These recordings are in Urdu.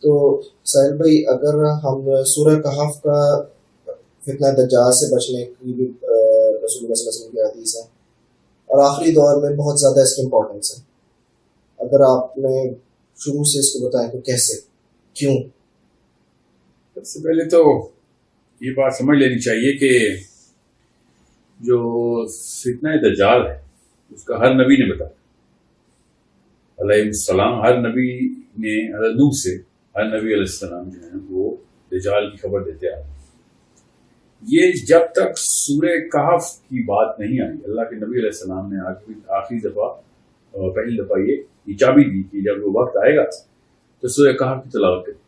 تو ساحل بھائی، اگر ہم سورہ کہف کا فتنہ دجال سے بچنے کی بھی رسول اللہ صلی اللہ علیہ وسلم کی حدیث ہے، اور آخری دور میں بہت زیادہ اس کی امپورٹنس ہے، اگر آپ نے شروع سے اس کو بتائیں تو کیسے، کیوں؟ سب سے پہلے تو یہ بات سمجھ لینی چاہیے کہ جو فتنہ دجال ہے اس کا ہر نبی نے بتایا علیہ السلام، ہر نبی نے حضرت نوح سے ہر نبی علیہ السلام جو ہیں وہ دجال کی خبر دیتے آئے. یہ جب تک سورہ کہف کی بات نہیں آئی، اللہ کے نبی علیہ السلام نے آخری دفعہ پہلی دفعہ یہ چابی دی کہ جب وہ وقت آئے گا تو سورہ کہف کی تلاوت کریں.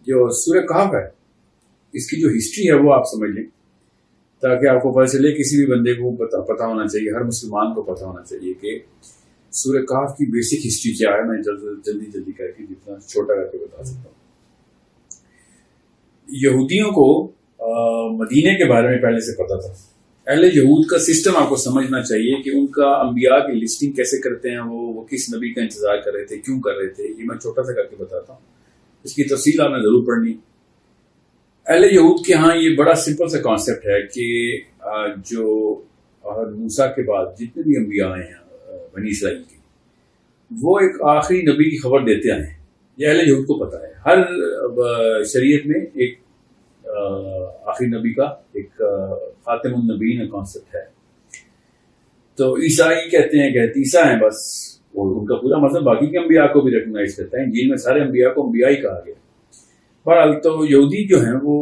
جو سورہ کہف ہے اس کی جو ہسٹری ہے وہ آپ سمجھ لیں تاکہ آپ کو پتہ چلے. کسی بھی بندے کو پتہ ہونا چاہیے، ہر مسلمان کو پتہ ہونا چاہیے کہ سورہ کہف کی بیسک ہسٹری کیا ہے. میں جلدی کر کے جتنا چھوٹا کر کے بتا سکتا ہوں. یہودیوں کو مدینے کے بارے میں پہلے سے پتا تھا. اہل یہود کا سسٹم آپ کو سمجھنا چاہیے کہ ان کا انبیاء کی لسٹنگ کیسے کرتے ہیں، وہ کس نبی کا انتظار کر رہے تھے، کیوں کر رہے تھے. یہ میں چھوٹا سا کر کے بتاتا ہوں، اس کی تفصیل آپ نے ضرور پڑھنی. اہل یہود کے ہاں یہ بڑا سمپل سا کانسیپٹ ہے کہ جو موسیٰ کے بعد جتنے بھی انبیاء آئے ہیں بنی اسرائیل کے، وہ ایک آخری نبی کی خبر دیتے آئے ہیں. یہ اہل یہود کو پتہ ہے. ہر شریعت میں ایک آخری نبی کا ایک خاتم النبیین کانسیپٹ ہے. تو عیسائی کہتے ہیں کہ عیسیٰ ہیں بس، اور ان کا پورا مذہب باقی کے انبیاء کو بھی ریکگنائز کرتا ہے. انجیل میں سارے انبیاء کو انبیاء ہی کہا گیا. بہرحال تو یہودی جو ہیں وہ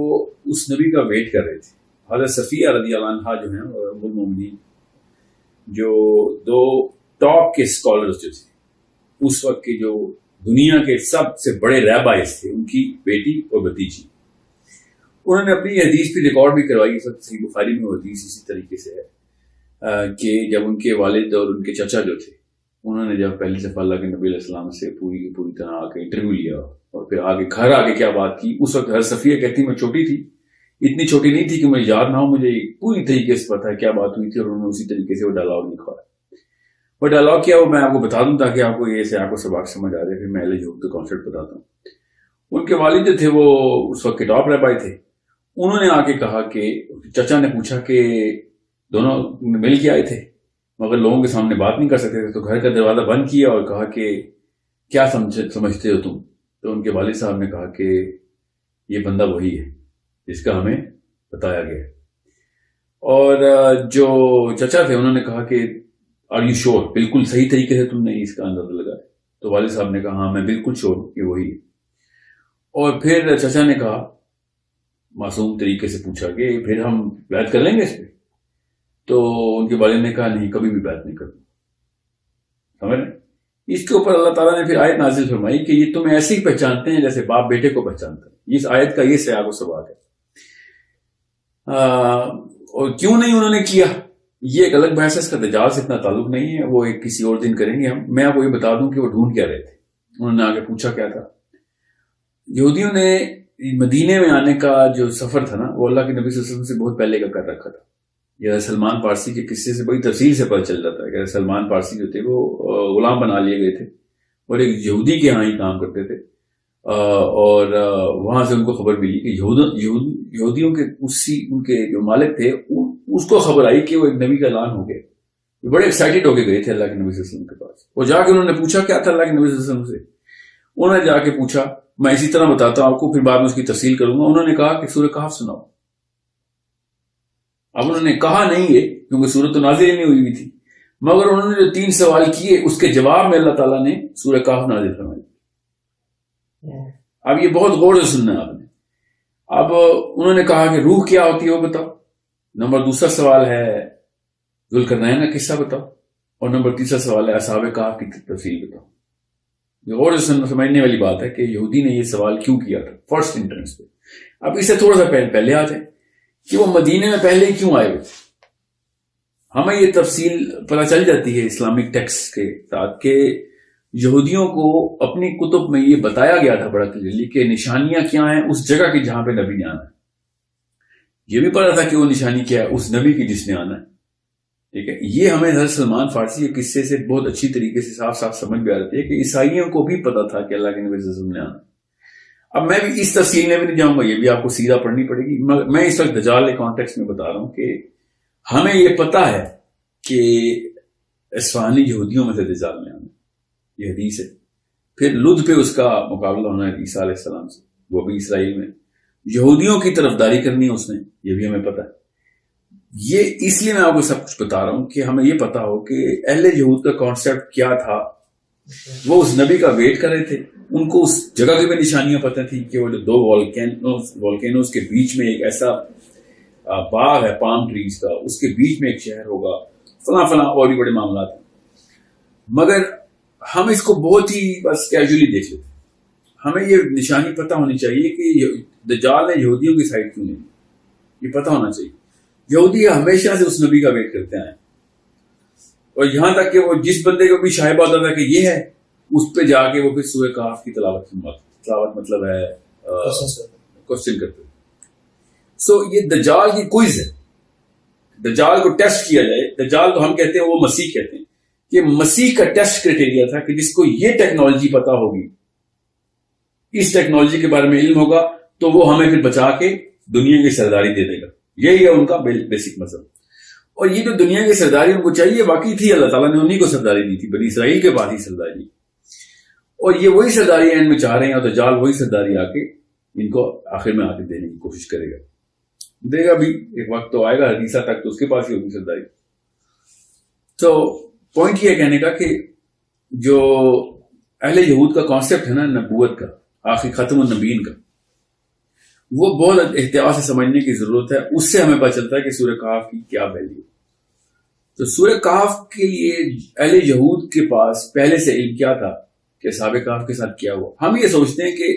اس نبی کا ویٹ کر رہے تھے. حضرت صفیہ رضی اللہ عنہا جو ہیں ام المومنین، جو دو ٹاپ کے اسکالرز جو تھے اس وقت کے، جو دنیا کے سب سے بڑے ریبائز تھے، ان کی بیٹی اور بھتیجی، انہوں نے اپنی حدیث بھی ریکارڈ بھی کروائی. صحیح بخاری میں وہ حدیث اسی طریقے سے ہے کہ جب ان کے والد اور ان کے چچا جو تھے، انہوں نے جب پہلی دفعہ اللہ کے نبی علیہ السلام سے پوری کی پوری طرح آ کے انٹرویو لیا اور پھر آگے گھر آگے کیا بات کی، اس وقت حضرت صفیہ کہتی میں چھوٹی تھی، اتنی چھوٹی نہیں تھی کہ مجھے یاد نہ ہو، مجھے پوری طریقے سے پتا ہے کیا بات ہوئی تھی. اور انہوں نے اسی طریقے سے وہ ڈائلاگ لکھا ہے. وہ ڈائلاگ کیا وہ میں آپ کو بتا دوں تاکہ آپ کو یہ سے آپ کو سبق سمجھ آ جائے. پھر میں اہل یہود کا کانسیپٹ بتاتا ہوں. ان کے والد جو تھے وہ اس وقت کے ٹاپ ریبائی تھے. انہوں نے آ کے کہا کہ چچا نے پوچھا کہ دونوں مل کے آئے تھے مگر لوگوں کے سامنے بات نہیں کر سکتے تھے، تو گھر کا دروازہ بند کیا اور کہا کہ کیا سمجھتے ہو تم؟ تو ان کے والد صاحب نے کہا کہ یہ بندہ وہی ہے جس کا ہمیں بتایا گیا. اور جو چچا تھے انہوں نے کہا کہ آر یو شور، بالکل صحیح طریقے سے تم نے اس کا اندازہ لگایا؟ تو والد صاحب نے کہا ہاں میں بالکل شور ہوں کہ وہی ہے. اور پھر چچا نے کہا معصوم طریقے سے پوچھا کہ پھر ہم بیعت کر لیں گے اس پہ؟ تو ان کے والد نے کہا نہیں، کبھی بھی بیعت نہیں کروں. سمجھ رہے؟ اس کے اوپر اللہ تعالیٰ نے پھر آیت نازل فرمائی کہ یہ تمہیں ایسے ہی پہچانتے ہیں جیسے باپ بیٹے کو پہچانتا ہے. اس آیت کا یہ سیاق و سباق ہے. اور کیوں نہیں انہوں نے کیا یہ ایک الگ بحث ہے، اس کا دجال سے اتنا تعلق نہیں ہے، وہ ایک کسی اور دن کریں گے ہم. میں آپ کو یہ بتا دوں کہ وہ ڈھونڈ کیا رہے تھے. انہوں نے آگے پوچھا کیا تھا. یہودیوں نے مدینے میں آنے کا جو سفر تھا نا وہ اللہ کے نبی صلی اللہ علیہ وسلم سے بہت پہلے کا کر رکھا تھا. یہ سلمان پارسی کے قصے سے بڑی تفصیل سے پتہ چل جاتا ہے کہ سلمان پارسی جو تھے وہ غلام بنا لیے گئے تھے اور ایک یہودی کے ہاں ہی کام کرتے تھے. اور وہاں سے ان کو خبر ملی کہ یہودیوں کے ان کے جو مالک تھے اس کو خبر آئی کہ وہ ایک نبی کا اعلان ہو گیا. بڑے ایکسائٹیڈ ہو کے گئے تھے اللہ کے نبی صلی اللہ علیہ وسلم کے پاس. وہ جا کے انہوں نے پوچھا کیا تھا اللہ کے نبی صلی اللہ علیہ وسلم سے. انہوں نے جا کے پوچھا، میں اسی طرح بتاتا ہوں آپ کو، پھر بعد میں اس کی تفصیل کروں گا. انہوں نے کہا کہ سورہ کہف سناؤ. اب انہوں نے کہا نہیں ہے کیونکہ سورۃ تو نازل ہی نہیں ہوئی ہوئی تھی، مگر انہوں نے جو 3 سوال کیے اس کے جواب میں اللہ تعالیٰ نے سورہ کہف نازل فرمائی. اب یہ بہت غور سے سننا ہے آپ نے. اب انہوں نے کہا کہ روح کیا ہوتی ہے وہ بتاؤ. نمبر 2 سوال ہے ذوالقرنین کا قصہ بتاؤ. اور نمبر 3 سوال ہے اصحاب کہف کی تفصیل بتاؤ. یہ غور سے سمجھنے والی بات ہے کہ یہودی نے یہ سوال کیوں کیا تھا فرسٹ انٹرنس پہ. اب اس سے تھوڑا سا پہلے آ جائیں کہ وہ مدینے میں پہلے کیوں آئے ہوئے تھے. ہمیں یہ تفصیل پتہ چل جاتی ہے اسلامک ٹیکسٹ کے ساتھ کہ یہودیوں کو اپنی کتب میں یہ بتایا گیا تھا بڑا کلیئرلی کہ نشانیاں کیا ہیں اس جگہ کی جہاں پہ نبی نے آنا ہے. یہ بھی پتا تھا کہ وہ نشانی کیا ہے اس نبی کی جس نے آنا ہے. ٹھیک ہے، یہ ہمیں حضرت سلمان فارسی کے قصے سے بہت اچھی طریقے سے صاف صاف سمجھ میں آ رہی ہے کہ عیسائیوں کو بھی پتا تھا کہ اللہ کے نبی صلی اللہ علیہ وسلم نے آنا. اب میں بھی اس تفصیل میں بھی نہیں جاؤں گا, یہ بھی آپ کو سیدھا پڑھنی پڑے گی. میں اس وقت دجال کے کانٹیکس میں بتا رہا ہوں کہ ہمیں یہ پتا ہے کہ اصفہانی یہودیوں میں سے دجال میں آنا, یہ حدیث ہے. پھر لد پہ اس کا مقابلہ ہونا ہے عیسیٰ علیہ السلام سے, وہ بھی اسرائیل میں. یہودیوں کی طرفداری کرنی ہے اس نے, یہ بھی ہمیں پتا ہے. یہ اس لیے میں آپ کو سب کچھ بتا رہا ہوں کہ ہمیں یہ پتا ہو کہ اہل یہود کا کانسیپٹ کیا تھا. وہ اس نبی کا ویٹ کر رہے تھے, ان کو اس جگہ کی بھی نشانیاں پتہ تھی کہ وہ جو دو والکینوز کے بیچ میں ایک ایسا باغ ہے پام ٹریز کا, اس کے بیچ میں ایک شہر ہوگا, فلاں فلاں اور بھی بڑے معاملات ہیں. مگر ہم اس کو بہت ہی بس کیجولی دیکھ لیتے. ہمیں یہ نشانی پتہ ہونی چاہیے کہ دجال نے یہودیوں کی سائڈ کیوں نہیں, یہ پتہ ہونا چاہیے. یہودی ہمیشہ سے اس نبی کا ویٹ کرتے ہیں, اور یہاں تک کہ وہ جس بندے کو بھی شائبہ ہوتا تھا کہ یہ ہے, اس پہ جا کے وہ پھر سورہ کہف کی تلاوت مطلب ہے کوشچن کرتے. سو یہ دجال کی کوئز ہے, دجال کو ٹیسٹ کیا جائے. دجال تو ہم کہتے ہیں, وہ مسیح کہتے ہیں کہ مسیح کا ٹیسٹ کرائٹیریا تھا کہ جس کو یہ ٹیکنالوجی پتا ہوگی, اس ٹیکنالوجی کے بارے میں علم ہوگا, تو وہ ہمیں پھر بچا کے دنیا کی سرداری دے دے گا. یہی ہے ان کا بیسک مذہب. اور یہ جو دنیا کی سرداری ان کو چاہیے واقعی تھی, اللہ تعالیٰ نے انہیں کو سرداری دی تھی, بنی اسرائیل کے بعد ہی سرداری. اور یہ وہی سرداری اینڈ میں چاہ رہے ہیں, اور دجال وہی سرداری آ کے ان کو آخر میں آ کے دینے کی کوشش کرے گا, دے گا بھی. ایک وقت تو آئے گا حدیثہ تک, تو اس کے پاس ہی ہوگی سرداری. تو پوائنٹ یہ کہنے کا کہ جو اہل یہود کا کانسیپٹ ہے نا نبوت کا, آخری ختم النبیین کا, وہ بہت احتیاط سے سمجھنے کی ضرورت ہے. اس سے ہمیں پتہ چلتا ہے کہ سورہ کہف کی کیا ویلیو. تو سورہ کہف کے لیے اہل یہود کے پاس پہلے سے علم کیا تھا کہ اصحاب کہف کے ساتھ کیا ہوا. ہم یہ سوچتے ہیں کہ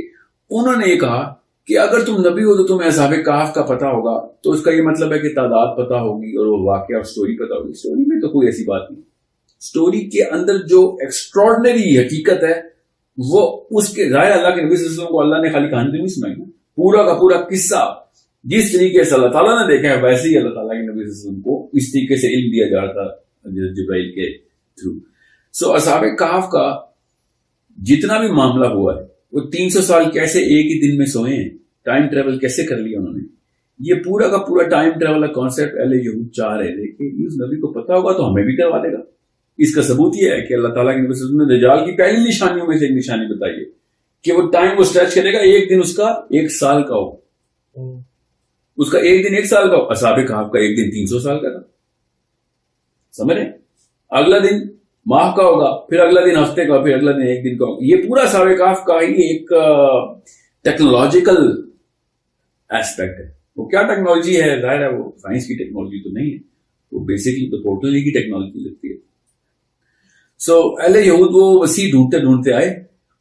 انہوں نے یہ کہا کہ اگر تم نبی ہو تو تمہیں اصحاب کہف کا پتہ ہوگا, تو اس کا یہ مطلب ہے کہ تعداد پتہ ہوگی اور وہ واقعہ اور سٹوری پتہ ہوگی. سٹوری میں تو کوئی ایسی بات نہیں. سٹوری کے اندر جو ایکسٹراڈنری حقیقت ہے وہ اس کے ظاہر اللہ کے نبی صلی اللہ علیہ وسلم کو اللہ نے خالی کہانی تو نہیں سنائی نا, پورا کا پورا قصہ جس طریقے سے اللہ تعالیٰ نے دیکھا ہے ویسے ہی اللہ تعالیٰ کے نبی صلی اللہ علیہ وسلم کو اس طریقے سے علم دیا جا رہا تھا جبرائیل کے تھرو. سو اصحاب کہف کا جتنا بھی معاملہ ہوا ہے وہ 300 سال کیسے ایک ہی دن میں سوئے ہیں, ٹائم ٹریول کیسے کر لیا انہوں نے, یہ پورا کا پورا ٹائم ٹریول کا کانسیپٹ اہل یہود چاہ رہے تھے کہ اس نبی کو پتا ہوگا تو ہمیں بھی کروا دے گا. اس کا ثبوت یہ ہے کہ اللہ تعالیٰ کے نبی صلی اللہ علیہ وسلم نے دجال کی پہلی نشانیوں میں سے ایک نشانی بتائی ہے کہ وہ ٹائم کو اسٹریچ کرے گا, ایک دن اس کا 1 سال کا ہو, اس کا ایک دن 1 سال کا ہو. اصحاب کہف کا ایک دن 300 سال کا تھا, سمجھ رہے. اگلا دن ماہ کا ہوگا, پھر اگلا دن ہفتے کا, پھر اگلا دن 1 دن کا ہوگا. یہ پورا اصحاب کہف کا ہی ایک ٹیکنالوجیکل ایسپیکٹ ہے. وہ کیا ٹیکنالوجی ہے, ظاہر ہے وہ سائنس کی ٹیکنالوجی تو نہیں ہے, وہ بیسکلی تو پورٹل کی ٹیکنالوجی لگتی ہے. سو اہل یہود وہ وسیع ڈھونڈتے ڈھونڈتے آئے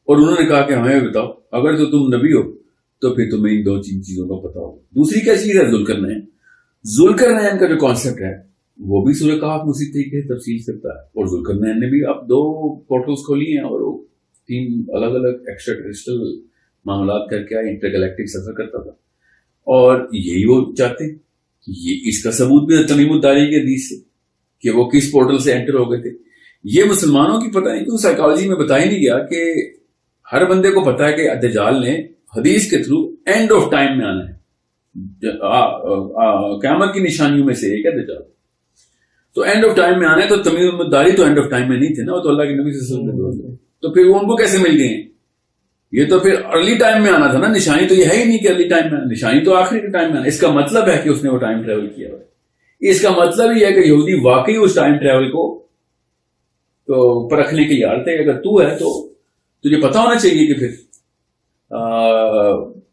اور انہوں نے کہا کہ ہمیں بتاؤ اگر تو تم نبی ہو تو پھر تمہیں ان 2 چیزوں کا پتا ہو. دوسری کیا چیز ہے, ذوالقرنین. ذوالقرنین کا جو کانسیپٹ ہے وہ بھی سورہ کہف اسی طریقے سے تفصیل سے ہوتا ہے, اور ذوالقرنین نے بھی اب 2 پورٹلز کھولی ہیں اور وہ 3 الگ الگ ایکسٹرا ٹیریسٹریل معاملات کر کے انٹر گلیکٹک سفر کرتا تھا. اور یہی وہ چاہتے ہیں. یہ اس کا ثبوت بھی تمیم الداری کے حدیث سے کہ وہ کس پورٹل سے انٹر ہو گئے تھے. یہ مسلمانوں کی پتہ نہیں کیوں سائیکالوجی میں بتایا نہیں گیا کہ ہر بندے کو پتا ہے کہ دجال نے حدیث کے تھرو اینڈ آف ٹائم میں آنا ہے. قیامت کی نشانیوں میں سے ایک ہے دجال. تو اینڈ آف ٹائم میں آنا ہے, تو تمیم الداری تو اینڈ آف ٹائم میں نہیں تھے نا, وہ تو اللہ کے نبی صلی اللہ علیہ وسلم نے. تو پھر وہ ان کو کیسے مل گئے ہیں؟ یہ تو پھر ارلی ٹائم میں آنا تھا نا. نشانی تو یہ ہے ہی نہیں کہ ارلی ٹائم میں آنا, نشانی تو آخری کے ٹائم میں آنا. اس کا مطلب ہے کہ اس نے وہ ٹائم ٹریول کیا ہے. اس کا مطلب یہ ہے کہ یہودی واقعی اس ٹائم ٹریول کو تو پرکھنے کے لیے آتے ہیں. اگر تو ہے تو تجھے پتا ہونا چاہیے کہ پھر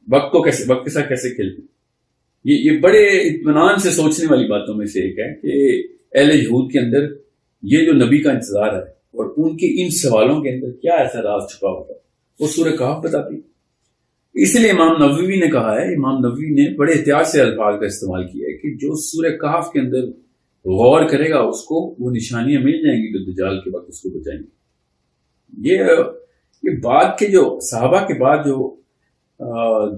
وقت کے ساتھ کیسے کھیلتے. یہ بڑے اطمینان سے سوچنے والی باتوں میں سے ایک ہے کہ اہل یہود کے اندر یہ جو نبی کا انتظار ہے اور ان کے ان سوالوں کے اندر کیا ایسا راز چھپا ہوتا ہے وہ سورہ کہف بتاتی. اس لیے امام نووی نے کہا ہے, امام نووی نے بڑے احتیاط سے الفاظ کا استعمال کیا ہے کہ جو سورہ کہف کے اندر غور کرے گا اس کو وہ نشانیاں مل جائیں گی جو دجال کے وقت اس کو بچائیں گی. یہ بعد کے جو صحابہ کے بعد جو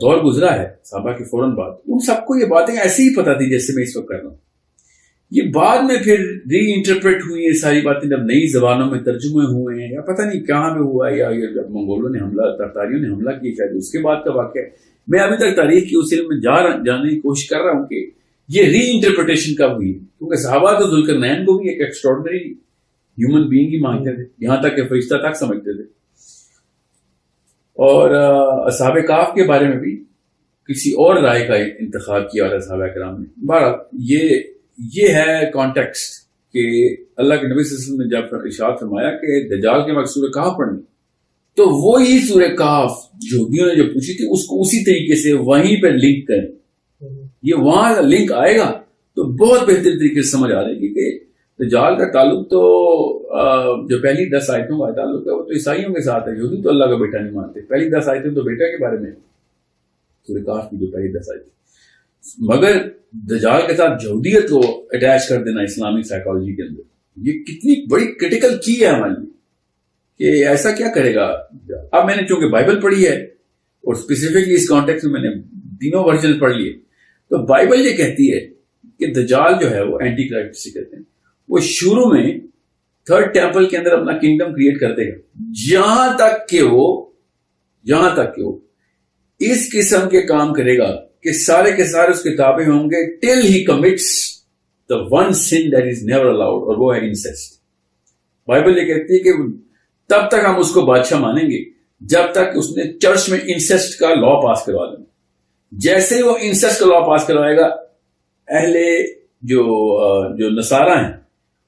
دور گزرا ہے, صحابہ کے فوراً بعد, ان سب کو یہ باتیں ایسے ہی پتہ تھی جیسے میں اس وقت کر رہا ہوں. یہ بعد میں پھر ری انٹرپریٹ ہوئی یہ ساری باتیں جب نئی زبانوں میں ترجمے ہوئے ہیں، یا پتہ نہیں کہاں پہ ہوا ہے، یا جب منگولوں نے حملہ، تاتاریوں نے حملہ کیا شاید اس کے بعد کا واقعہ ہے. میں ابھی تک تاریخ کی اس علم میں جانے کی کوشش کر رہا ہوں کہ یہ ری انٹرپریٹیشن کب ہوئی ہے، کیونکہ صحابہ تو ذوالقرنین کو بھی ایک ایکسٹراڈنری ہیومن بینگ ہی مانگتے تھے، یہاں تک کہ فرشتہ تک سمجھتے تھے. اور اصحاب کہف کے بارے میں بھی کسی اور رائے کا انتخاب کیا اور صحابہ کرام نے. بہرحال یہ ہے کانٹیکسٹ کہ اللہ کے نبی صلی اللہ علیہ وسلم نے جب ارشاد فرمایا کہ دجال کے وقت سورہ کہف پڑھنی، تو وہی سورہ کہف یہودیوں نے جو پوچھی تھی اس کو اسی طریقے سے وہیں پہ لنک کریں. یہ وہاں لنک آئے گا تو بہت بہتر طریقے سے سمجھ آ رہے گی کہ دجال کا تعلق تو جو پہلی 10 آیتوں کا تعلق ہے وہ تو عیسائیوں کے ساتھ ہے. یہودی تو اللہ کا بیٹا نہیں مانتے. پہلی 10 آیتیں تو بیٹا کے بارے میں سورہ کہف کی جو پہلی 10 آیتیں، مگر دجال کے ساتھ یہودیت کو اٹیچ کر دینا اسلامی سائیکالوجی کے اندر، یہ کتنی بڑی کریٹیکل کی ہے ہمارے لیے کہ ایسا کیا کرے گا. اب میں نے چونکہ بائبل پڑھی ہے اور اسپیسیفکلی اس کانٹیکس میں میں نے تینوں ورژن پڑھ لیے، تو بائبل یہ کہتی ہے کہ دجال جو ہے وہ اینٹی کرائسٹ سے کہتے ہیں، وہ شروع میں تھرڈ ٹیمپل کے اندر اپنا کنگڈم کریٹ کر دے گا، جہاں تک کہ وہ اس قسم کے کام کرے گا کہ سارے کے سارے اس کے تابع ہوں گے ٹل ہی commits the one sin that is never allowed، اور وہ ہے انسیسٹ. بائبل یہ کہتی ہے کہ تب تک ہم اس کو بادشاہ مانیں گے جب تک اس نے چرچ میں انسیسٹ کا لا پاس کروا دیں. جیسے وہ انسیسٹ کا لا پاس کروائے گا، اہل جو نصارہ ہیں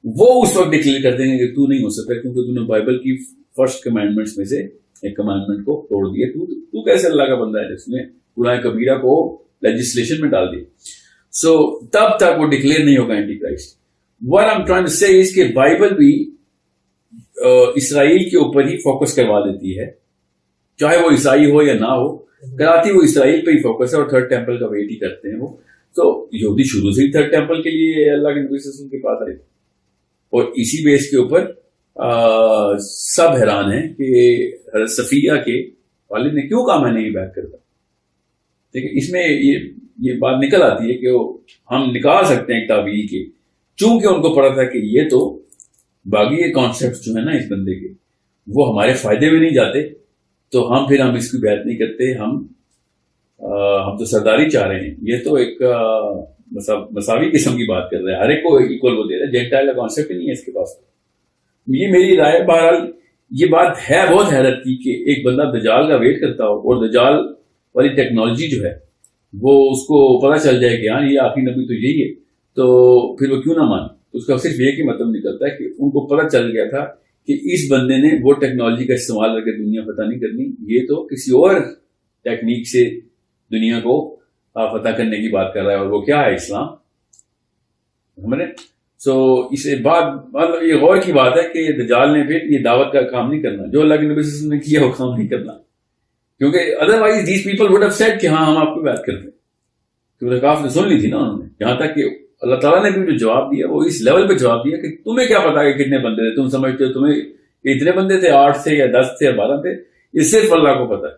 وہ اس وقت ڈکلیئر کر دیں گے کہ تو نہیں ہو سکتا، کیونکہ تو نے بائبل کی فرسٹ کمانڈمنٹس میں سے ایک کمانڈمنٹ کو توڑ دیا. تو کیسے اللہ کا بندہ ہے جس نے گناہ کبیرہ کو لیجسلیشن میں ڈال دیا. سو تب تک وہ ڈکلیئر نہیں ہوگا antichrist. What I'm trying to say is کہ بائبل بھی اسرائیل کے اوپر ہی فوکس کروا دیتی ہے، چاہے وہ عیسائی ہو یا نہ ہو، کراتی وہ اسرائیل پہ ہی فوکس ہے اور تھرڈ ٹیمپل کا ویٹ ہی کرتے ہیں وہ. تو یہودی شروع سے ہی تھرڈ ٹیمپل کے لیے اللہ کے نبی صلی اللہ علیہ وسلم کے پاس آئے، اور اسی بیس کے اوپر سب حیران ہیں کہ حضرت صفیہ کے والد نے کیوں کہا میں نہیں بیعت کرتا. دیکھیں اس میں یہ بات نکل آتی ہے کہ ہم نکال سکتے ہیں ایک تابعی کے، چونکہ ان کو پڑا تھا کہ یہ تو باقی یہ کانسیپٹ جو ہے نا اس بندے کے وہ ہمارے فائدے میں نہیں جاتے، تو ہم اس کی بیعت نہیں کرتے. ہم تو سرداری چاہ رہے ہیں. یہ تو ایک مساوی قسم کی بات کر رہے ہیں، ہر ایک کو ایکول وہ دے رہے ہیں. جینٹائل کا کانسیپٹ ہی نہیں ہے اس کے پاس. یہ میری رائے. بہرحال یہ بات ہے بہت حیرت کی کہ ایک بندہ دجال کا ویٹ کرتا ہو اور دجال والی ٹیکنالوجی جو ہے وہ اس کو پتہ چل جائے کہ ہاں یہ آخری نبی تو یہی ہے، تو پھر وہ کیوں نہ مانے. اس کا صرف یہ مطلب نکلتا ہے کہ ان کو پتہ چل گیا تھا کہ اس بندے نے وہ ٹیکنالوجی کا استعمال کر کے دنیا فتح نہیں کرنی، یہ تو کسی اور ٹیکنیک سے دنیا کو فتح کرنے کی بات کر رہا ہے، اور وہ کیا ہے؟ اسلام. ہمارے سو اسے بعد مطلب یہ غور کی بات ہے کہ دجال نے پھر یہ دعوت کا کام نہیں کرنا جو اللہ کے نبی صلی اللہ علیہ وسلم نے کیا، وہ کام نہیں کرنا، کیونکہ otherwise these people would have said کہ ہاں ہم آپ کو بات کرتے ہیں. کیونکہ کافی سن لی تھی نا انہوں نے. یہاں تک کہ اللہ تعالیٰ نے بھی جو جواب دیا وہ اس لیول پہ جواب دیا کہ تمہیں کیا پتا کہ کتنے بندے تھے، تم سمجھتے ہو تمہیں اتنے بندے تھے، 8 تھے یا 10 تھے یا 12 تھے، یہ صرف اللہ کو پتا ہے.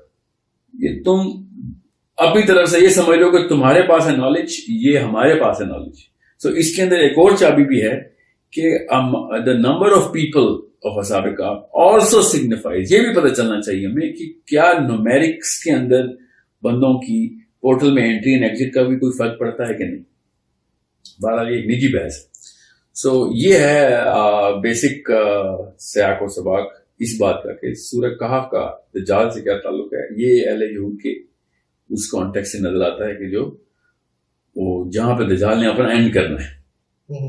یہ تم اپنی طرف سے یہ سمجھ لو کہ تمہارے پاس ہے نالج، یہ ہمارے پاس ہے نالج. سو اس کے اندر ایک اور چابی بھی ہے کہ the number of people of اصحاب کہف also signifies. یہ بھی پتہ چلنا چاہیے ہمیں کہ کیا نومیرکس کے اندر بندوں کی پورٹل میں انٹری اینڈ ایگزٹ کا بھی کوئی فرق پڑتا ہے کہ نہیں. بہرحال یہ ایک نجی بحث ہے. سو یہ ہے بیسک سیاق و سباق اس بات کا کہ سورہ کہف کا دجال سے کیا تعلق ہے. یہ اہل یہود کے اس کانٹیکس سے نظر آتا ہے کہ جو وہ جہاں پہ دجال نے اپنا اینڈ کرنا ہے.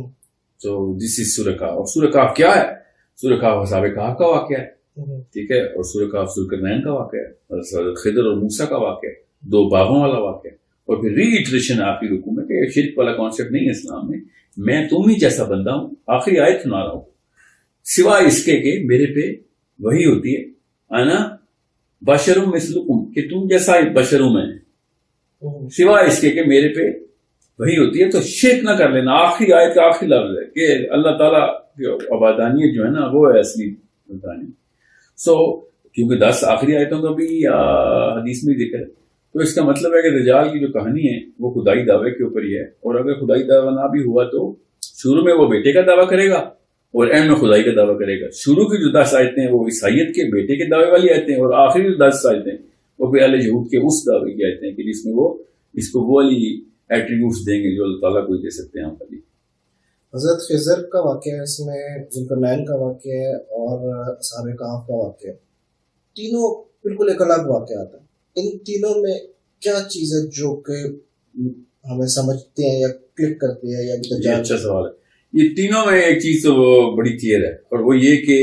تو دس از سورہ کہف. اور سورہ کہف کیا ہے؟ سورہ کہف اصحاب کہف کا واقعہ ہے، ٹھیک ہے. اور سورہ کہف ذوالقرنین کا واقعہ ہے، خضر اور موسیٰ کا واقعہ ہے، 2 باغوں والا واقعہ ہے. اور پھر ری ایٹریشن آخری رکوع میں کہ شرک والا کانسیپٹ نہیں ہے اسلام میں تم ہی جیسا بندہ ہوں. آخری آیت سنا رہا ہوں، سوائے اس کے کہ میرے پہ وہی ہوتی ہے انا بشر مثلکم، کہ تم جیسا بشر ہوں میں، سوائے اس کے کہ میرے پہ وہی ہوتی ہے. تو شرک نہ کر لینا. آخری آیت کا آخری لفظ ہے کہ اللہ تعالیٰ عبادانیت جو ہے نا وہ ہے اصلی عبادانیت. سو کیونکہ 10 آخری آیتوں کا بھی حدیث میں ذکر ہے، تو اس کا مطلب ہے کہ دجال کی جو کہانی ہے وہ خدائی دعوے کے اوپر ہی ہے، اور اگر خدائی دعویٰ نہ بھی ہوا تو شروع میں وہ بیٹے کا دعویٰ کرے گا اور اینڈ میں خدائی کا دعویٰ کرے گا. شروع کی جو 10 آیتیں ہیں وہ عیسائیت کے بیٹے کے دعوے والی آیتیں ہیں، اور آخری جو 10 آیتیں وہ پھر اہل یہود کے اس دعوے کی آیتیں ہیں کہ جس میں وہ اس کو وہ والی ایٹریبیوٹس دیں گے جو اللہ تعالیٰ کو دے سکتے ہیں ہم خالی. حضرت خضر کا واقعہ ہے اس میں، ذوالقرنین کا واقعہ ہے اور اصحاب کہف کا واقعہ ہے. تینوں بالکل ایک الگ واقعات ہیں. ان تینوں میں کیا چیز ہے جو کہ ہمیں سمجھتے ہیں یا کلک کرتے ہیں یا یہ اچھا سوال ہے. یہ تینوں میں ایک چیز تو بڑی کلیئر ہے، اور وہ یہ کہ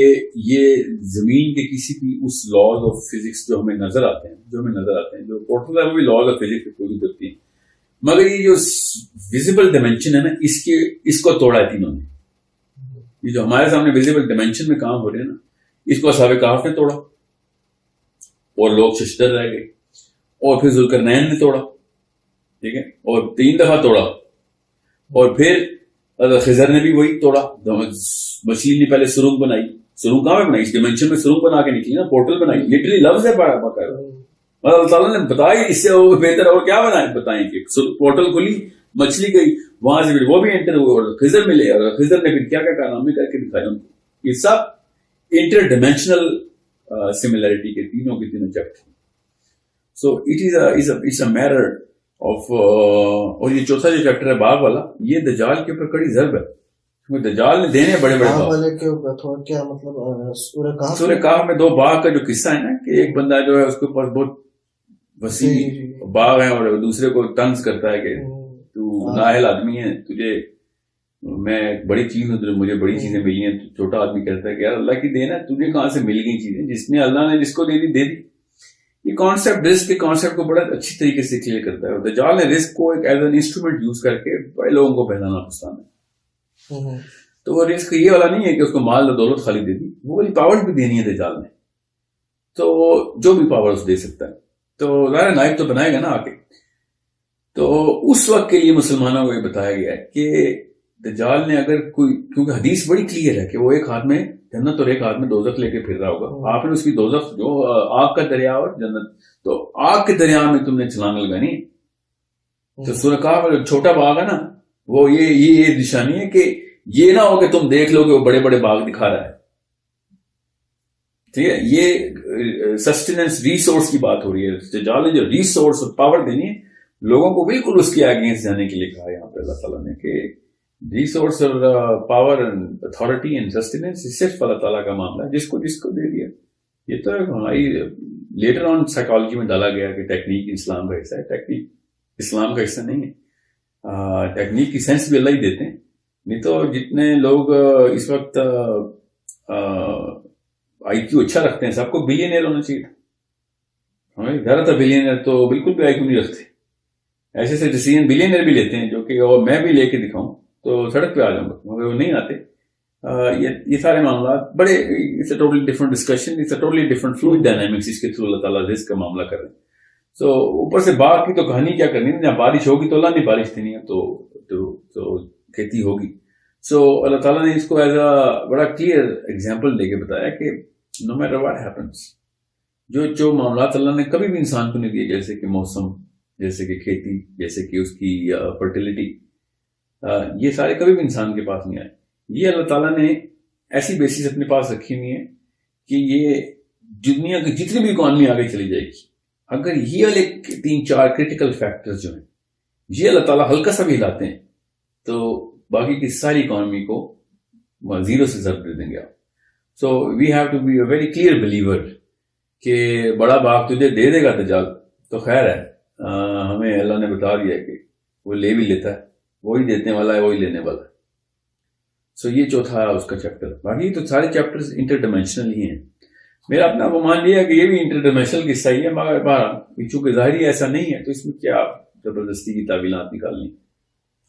یہ زمین کے کسی بھی اس لاز آف فزکس جو ہمیں نظر آتے ہیں جو پورٹل ہے وہ بھی لاز آف فزکس پوری کرتی ہیں، مگر یہ جو ویزیبل ڈائمینشن ہے نا اس کو توڑا ہے تینوں نے. یہ جو ہمارے سامنے ویزیبل ڈائمینشن میں کام ہو رہے ہیں نا، اس کو اصحاب کہف نے توڑا اور لوگ ششدر رہ گئے، اور پھر ذوالقرنین نے توڑا، ٹھیک ہے، اور 3 دفعہ توڑا، اور پھر خضر نے بھی وہی توڑا. مچھلی نے پہلے سرنگ بنائی، سرنگ کہاں میں بنائی؟ اس ڈائمینشن میں سرنگ بنا کے نکلی نا، پورٹل بنائی، لٹرلی لفظ ہے باقاعدہ. اللہ تعالیٰ نے بتایا اس سے وہ بہتر اور کیا بتائیں کہ پورٹل کھلی، مچھلی گئی، وہاں سے پھر وہ بھی انٹر ہوئے اور خضر ملے، اور خضر نے پھر کیا کیا کارنامے کر کے دکھائے ان کو. یہ سب انٹر ڈائمینشنل سملیرٹی کے تینوں chapter. So it is a matter of. اور یہ چوتھا جو چیپٹر ہے باغ والا، یہ دجال کے اوپر کڑی ضرب ہے، کیونکہ دجال نے دینے بڑے بڑے باغ. کیا مطلب سورہ کہف میں 2 باغ کا جو قصہ ہے نا، کہ ایک بندہ جو ہے اس کے پاس بہت وسیع باغ ہے اور دوسرے کو طنز کرتا ہے کہ تو نااہل آدمی ہے، تجھے میں بڑی چیز ہوں، مجھے بڑی چیزیں ملی ہیں. چھوٹا آدمی کہتا ہے کہ یار اللہ کی دینا، تجھے کہاں سے مل گئی چیزیں؟ جس نے اللہ نے جس کو دے دی. یہ کانسیپٹ رسک کے کانسیپٹ کو بڑا اچھی طریقے سے کلیئر کرتا ہے، اور دجال نے رسک کو ایک ایز این انسٹرومنٹ یوز کر کے بڑے لوگوں کو پہچانا پسند ہے. تو وہ رسک یہ والا نہیں ہے کہ اس کو مال و دولت خالی دے دی، وہ والی پاور بھی دینی ہے دجال نے. تو جو بھی پاور اس دے سکتا ہے، تو ظاہر نائب تو بنائے گا نا آ کے. تو اس وقت کے لیے مسلمانوں کو یہ بتایا گیا ہے کہ دجال نے اگر کوئی، کیونکہ حدیث بڑی کلیئر ہے کہ وہ ایک ہاتھ میں جنت اور ایک ہاتھ میں دوزخ لے کے پھر رہا ہوگا. آپ نے اس کی دوزخ جو آگ کا دریا اور جنت، تو آگ کے دریا میں تم نے چھلانگ لگانی. تو سورہ کہف میں جو چھوٹا باغ ہے نا، وہ یہ نشانی ہے کہ یہ نہ ہو کہ تم دیکھ لو کہ وہ بڑے بڑے باغ دکھا رہا ہے. ٹھیک ہے، یہ سسٹیننس ریسورس کی بات ہو رہی ہے. دجال نے جو ریسورس اور پاور دینی ہے لوگوں کو، بالکل اس کے اگینسٹ جانے کے لیے کہا یہاں پہ اللہ تعالیٰ نے کہ ریسورس اور power and authority and sustenance صرف اللہ تعالیٰ کا معاملہ ہے، جس کو دے دیا. یہ تو ہماری لیٹر آن سائیکالوجی میں ڈالا گیا کہ ٹیکنیک اسلام کا حصہ ہے. ٹیکنیک اسلام کا حصہ نہیں ہے. ٹیکنیک کی سینس بھی اللہ ہی دیتے ہیں. نہیں تو جتنے لوگ اس وقت آئی کیو اچھا رکھتے ہیں، سب کو بلینئر ہونا چاہیے. ہمیں زیادہ تر بلینئر تو بالکل بھی آئی کیو نہیں رکھتے. ایسے سے ڈیسیژن بلینئر بھی لیتے ہیں جو کہ اور میں بھی لے کے دکھاؤں تو سڑک پہ آ جاؤں گا، مگر وہ نہیں آتے. یہ سارے معاملات بڑے، it's a totally different discussion, it's a totally different fluid dynamics اس کے تھرو اللہ تعالیٰ رزق کا معاملہ کر رہے ہیں. سو اوپر سے باغ کی تو کہانی کیا کرنی ہے، جہاں بارش ہوگی تو اللہ نے بارش دینی ہے تو کھیتی ہوگی. سو اللہ تعالیٰ نے اس کو ایز اے بڑا کلیئر ایگزامپل دے کے بتایا کہ نو میٹر واٹ ہیپنس، جو معاملات اللہ نے کبھی بھی انسان کو نہیں دیے، جیسے کہ موسم، جیسے کہ کھیتی، جیسے کہ اس کی فرٹیلیٹی، یہ سارے کبھی بھی انسان کے پاس نہیں آئے. یہ اللہ تعالیٰ نے ایسی بیسس اپنے پاس رکھی ہوئی ہے کہ یہ دنیا کی جتنی بھی اکانومی آگے چلی جائے گی، اگر یہ والے 3-4 کرٹیکل فیکٹرز جو ہیں یہ اللہ تعالیٰ ہلکا سا بھی ہلاتے ہیں تو باقی کی ساری اکانومی کو 0 سے ضرب دے دیں گے آپ. So we have to be a very clear believer کہ بڑا باغ تجھے دے دے گا دجال تو خیر ہے. ہمیں اللہ نے بتا دیا کہ وہ لے بھی لیتا ہے، وہی دینے والا ہے وہی لینے والا ہے. سو یہ چوتھا اس کا چیپٹر. باقی تو سارے چیپٹرز انٹر ڈائمینشنل ہی ہیں. میرا اپنا وہ مان لیا کہ یہ بھی انٹر ڈائمینشنل قصہ ہی ہے، مگر چونکہ ظاہری ایسا نہیں ہے تو اس میں کیا زبردستی کی تعویلات نکالنی.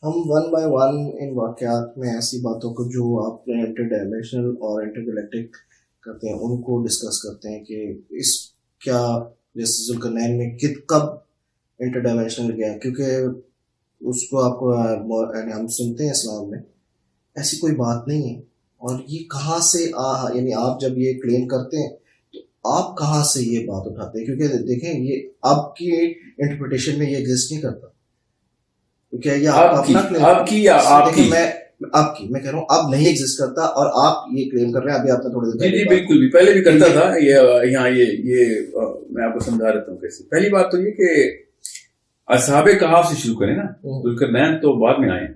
ہم 1 by 1 ان واقعات میں ایسی باتوں کو جو آپ نے انٹر ڈائمینشنل اور انٹر گلیکٹک کرتے ہیں ان کو ڈسکس کرتے ہیں کہ اس کیا جیسے ذوالقرنین میں کب انٹر ڈائمینشنل گیا، کیونکہ اس کو آپ کو ہم سنتے ہیں اسلام میں ایسی کوئی بات نہیں ہے. اور یہ کہاں سے یعنی آپ جب یہ کلیم کرتے ہیں تو آپ کہاں سے یہ بات اٹھاتے ہیں؟ کیونکہ دیکھیں یہ آپ کی انٹرپریٹیشن میں یہ ایگزسٹ نہیں کرتا، کیونکہ یہ آپ کا اپنا کلیم، آپ کی یا آپ کی، میں کہہ رہا ہوں اب نہیں ایگزسٹ کرتا، اور آپ یہ کلیم کر رہے ہیں. ابھی آپ نے تھوڑی دیر جی بالکل بھی پہلے بھی کرتا تھا. یہاں یہ میں آپ کو سمجھا رہتا ہوں کیسے. پہلی بات تو یہ کہ اصحاب کہف سے شروع کریں نا، ذوالقرنین تو بعد میں آئے.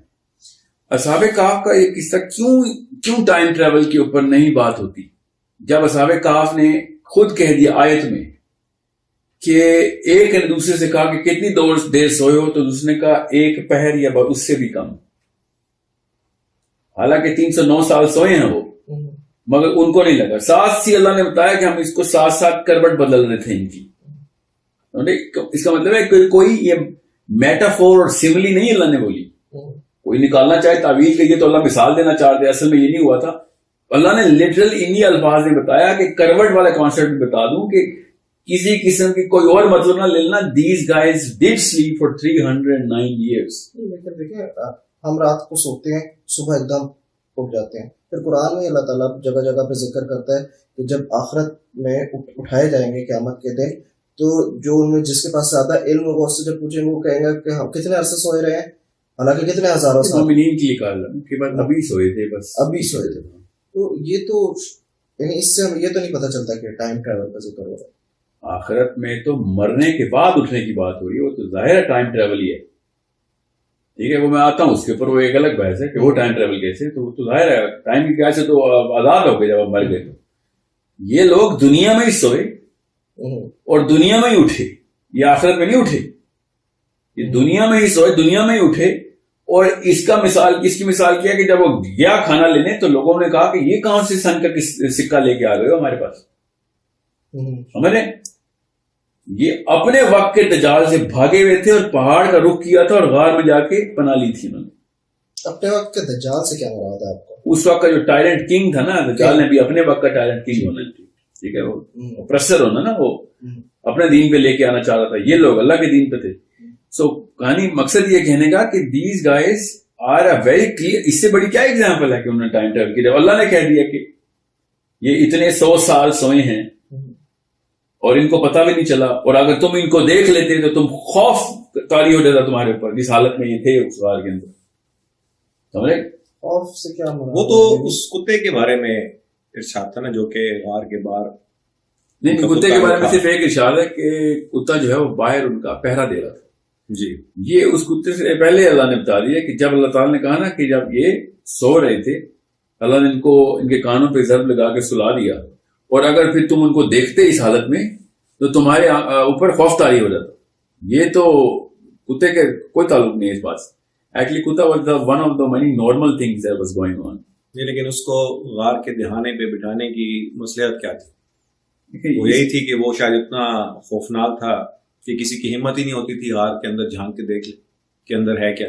اصحاب کہف کا یہ قصہ کیوں ٹائم ٹریول کے اوپر نہیں بات ہوتی؟ جب اصحاب کہف نے خود کہہ دیا آیت میں کہ ایک نے دوسرے سے کہا کہ کتنی دیر سوئے ہو، تو دوسرے نے کہا ایک پہر یا اس سے بھی کم. حالانکہ 309 سال سوئے ہیں وہ، مگر ان کو نہیں لگا. 7 سی اللہ نے بتایا کہ ہم اس کو 7 کروٹ بدل رہے تھے ان کی. اس کا مطلب ہے کہ کوئی یہ میٹافور اور سملی نہیں اللہ نے بولی. کوئی نکالنا چاہے تعویل کے لیے تو اللہ مثال دینا چاہتے، اصل میں یہ نہیں ہوا تھا. اللہ نے لٹرل انہی الفاظ نے بتایا کہ کروٹ والا کانسیپٹ بتا دوں کہ کسی قسم کی کوئی اور مطلب نہ لینا. These guys dead sleep for 309 years. لیکن دیکھیں ہم رات کو سوتے ہیں، صبح ایک دم اٹھ جاتے ہیں. پھر قرآن میں اللہ تعالیٰ جگہ جگہ پہ ذکر کرتا ہے کہ جب آخرت میں اٹھائے جائیں گے قیامت کے دن، تو جو ان میں جس کے پاس زیادہ علم ہوگا اس سے جب پوچھیں گے وہ کہیں گے کہ ہم کتنے عرصے سوئے رہے ہیں، حالانکہ کتنے ہزاروں سال مومنین کے لیے کہا کہ بس ابھی سوئے تھے، بس ابھی سوئے تھے. تو یہ تو یعنی اس سے ہمیں یہ تو نہیں پتہ چلتا کہ ٹائم ٹریول کا ذکر ہو رہا ہے. آخرت میں تو مرنے کے بعد اٹھنے کی بات ہو رہی ہے، وہ تو ظاہر ہے ٹائم ٹریول ہی ہے. ٹھیک ہے، وہ میں آتا ہوں اس کے اوپر، وہ ایک الگ بحث ہے کہ وہ ٹائم ٹریول کیسے. تو وہ تو ظاہر ہے ٹائم کی کیسے تو آزاد ہو گئے جب آپ مر گئے. تو یہ لوگ دنیا میں ہی سوئے اور دنیا میں ہی اٹھے، یہ آخرت میں نہیں اٹھے. یہ دنیا میں ہی سوئے، دنیا میں ہی اٹھے. اور اس کی مثال کیا کہ جب وہ گیا کھانا لینے تو لوگوں نے کہا کہ یہ کہاں سے سن کا سکہ لے کے آ گئے ہو ہمارے پاس. سمجھے، یہ اپنے وقت کے دجال سے بھاگے ہوئے تھے اور پہاڑ کا رخ کیا تھا اور غار میں جا کے پناہ لی تھی انہوں نے. اپنے وقت کے دجال سے کیا مراد ہے آپ کو؟ اس وقت کا جو ٹائرنٹ کنگ تھا نا، دجال نے بھی اپنے وقت کا ٹائرنٹ کنگ ہونا، ٹھیک ہے، وہ اپریسر ہونا نا، وہ اپنے دین پہ لے کے آنا چاہ رہا تھا. یہ لوگ اللہ کے دین پہ تھے. سو کہانی مقصد یہ کہنے کا کہ these guys are a very clear. اس سے بڑی کیا ایگزامپل ہے کہ انہوں نے ٹائم ٹریول کیا. اللہ نے کہہ دیا کہ یہ اتنے 100 سال سوئے ہیں اور ان کو پتہ بھی نہیں چلا، اور اگر تم ان کو دیکھ لیتے تو تم خوف طاری ہو جاتا تمہارے اوپر جس حالت میں یہ تھے اس غار کے اندر. سمجھے خوف سے کیا مراد؟ وہ تو اس کتے کے بارے میں ارشاد تھا نا جو کہ غار کے باہر. نہیں، کتے کے بارے میں صرف ایک ارشاد ہے کہ کتا جو ہے وہ باہر ان کا پہرا دے رہا تھا. جی، یہ اس کتے سے پہلے اللہ نے بتا دیا کہ جب اللہ تعالیٰ نے کہا نا کہ جب یہ سو رہے تھے، اللہ نے ان کو ان کے کانوں پہ ضرب لگا کے سلا دیا، اور اگر پھر تم ان کو دیکھتے اس حالت میں تو تمہارے اوپر خوف طاری ہو جاتا. یہ تو کتے کے کوئی تعلق نہیں ہے اس بات سے. ایکچولی کتا was one of the many normal things that was going on. لیکن اس کو غار کے دہانے پہ بٹھانے کی مصلحت کیا تھی؟ وہ یہی تھی کہ وہ شاید اتنا خوفناک تھا کہ کسی کی ہمت ہی نہیں ہوتی تھی غار کے اندر جھانک کے دیکھ لے کہ اندر ہے کیا.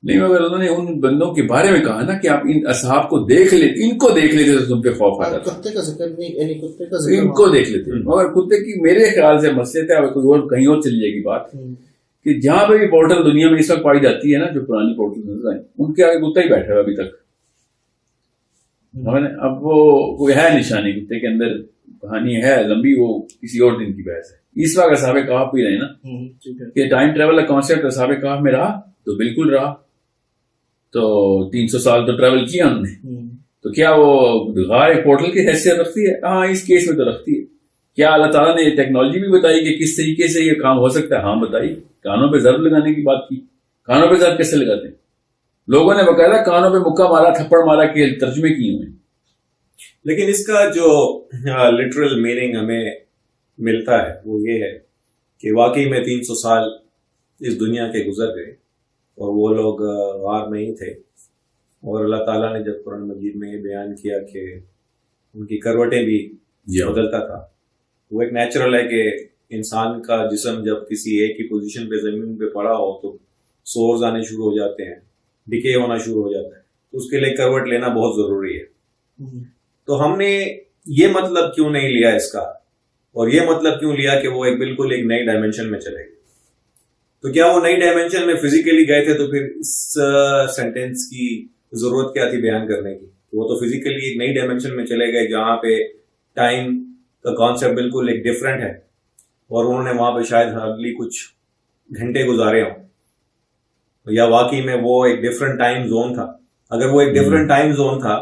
نہیں، مگر انہوں نے ان بندوں کے بارے میں کہا نا کہ آپ ان اصحاب کو دیکھ لیتے، ان کو دیکھ لیتے تو تم پہ خوف آ جاتا. کتے کا ذکر نہیں، یعنی کتے کا ذکر ان کو دیکھ لیتے. مگر کتے کی میرے خیال سے مسئلہ ہے، کوئی اور کہیں اور چلی جائے گی بات، کہ جہاں پہ بھی پورٹل دنیا میں اس وقت پائی جاتی ہے نا، جو پرانی پورٹل نظر آئیں، ان کے آگے کتا ہی بیٹھا ہے ابھی تک. اب وہ کوئی ہے نشانی کتے کے اندر، کہانی ہے لمبی، وہ کسی اور دن کی بحث ہے. اس وقت اصحاب کہف بھی رہے نا کہ ٹائم ٹریول کا کانسیپٹ اصحاب کہف میں رہا تو بالکل رہا. تو 300 سال تو ٹریول کیا انہوں نے، تو کیا وہ غار ایک پورٹل کی حیثیت رکھتی ہے؟ ہاں، اس کیس میں تو رکھتی ہے. کیا اللہ تعالیٰ نے یہ ٹیکنالوجی بھی بتائی کہ کس طریقے سے یہ کام ہو سکتا ہے؟ ہاں بتائی. کانوں پہ ضرب لگانے کی بات کی. کانوں پہ ضرب کیسے لگاتے ہیں؟ لوگوں نے باقاعدہ کانوں پہ مکہ مارا، تھپڑ مارا کے ترجمے کیے ہوئے. لیکن اس کا جو لٹرل میننگ ہمیں ملتا ہے وہ یہ ہے کہ واقعی میں 300 سال اس دنیا کے گزر گئے اور وہ لوگ غار میں ہی تھے. اور اللہ تعالیٰ نے جب قرآن مجید میں یہ بیان کیا کہ ان کی کروٹیں بھی بدلتا تھا. وہ ایک نیچرل ہے کہ انسان کا جسم جب کسی ایک ہی پوزیشن پہ زمین پہ پڑا ہو تو سورز آنے شروع ہو جاتے ہیں، ڈکے ہونا شروع ہو جاتا ہے. تو اس کے لیے کروٹ لینا بہت ضروری ہے. تو ہم نے یہ مطلب کیوں نہیں لیا اس کا، اور یہ مطلب کیوں لیا کہ وہ بالکل ایک نئی ڈائمینشن میں چلے گئے؟ تو کیا وہ نئی ڈائمینشن میں فزیکلی گئے تھے تو پھر اس سینٹینس کی ضرورت کیا تھی بیان کرنے کی؟ وہ تو فزیکلی ایک نئی ڈائمینشن میں چلے گئے جہاں پہ ٹائم کا کانسیپٹ بالکل ایک ڈفرینٹ ہے, اور انہوں نے وہاں پہ شاید ہارڈلی کچھ گھنٹے گزارے ہوں, یا واقعی میں وہ ایک ڈفرینٹ ٹائم زون تھا. اگر وہ ایک ڈفرینٹ ٹائم زون تھا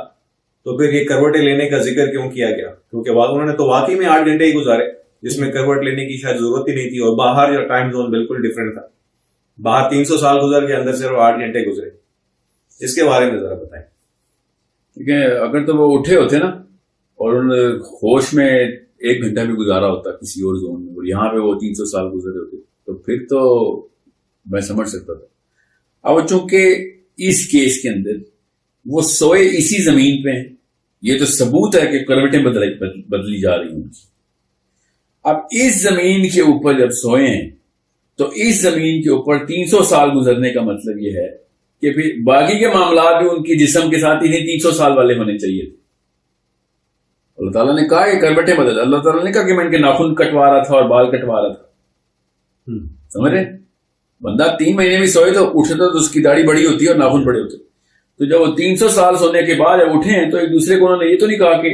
تو پھر یہ کروٹیں لینے کا ذکر کیوں کیا گیا؟ کیونکہ انہوں نے تو واقعی میں 8 گھنٹے ہی گزارے جس میں کروٹ لینے کی شاید ضرورت ہی نہیں تھی, اور باہر جو ٹائم زون بالکل ڈفرینٹ تھا. باہر 300 سال گزر کے اندر صرف 8 گھنٹے گزرے. اس کے بارے میں ذرا بتائیں. ٹھیک ہے, اگر تو وہ اٹھے ہوتے نا اور انہوں نے ہوش میں 1 گھنٹہ بھی گزارا ہوتا کسی اور زون میں, اور یہاں پہ وہ 300 سال گزرے ہوتے, تو پھر تو میں سمجھ سکتا تھا. اب چونکہ اس کیس کے اندر وہ سوئے اسی زمین پہ ہیں, یہ تو ثبوت ہے کہ کروٹیں بدلی جا رہی ہیں. اب اس زمین کے اوپر جب سوئے ہیں تو اس زمین کے اوپر 300 سال گزرنے کا مطلب یہ ہے کہ پھر باقی کے معاملات بھی ان کی جسم کے ساتھ انہیں 300 سال والے ہونے چاہیے تھے. اللہ تعالیٰ نے کہا کہ کروٹیں بدل, اللہ تعالیٰ نے کہا کہ میں ان کے ناخن کٹوا رہا تھا اور بال کٹوا رہا تھا. سمجھ رہے, بندہ 3 مہینے بھی سوئے تو اٹھتا تو اس کی داڑھی بڑی ہوتی ہے اور ناخن بڑے ہوتے. تو جب وہ 300 سال سونے کے بعد جب اٹھے ہیں تو ایک دوسرے کو انہوں نے یہ تو نہیں کہا کہ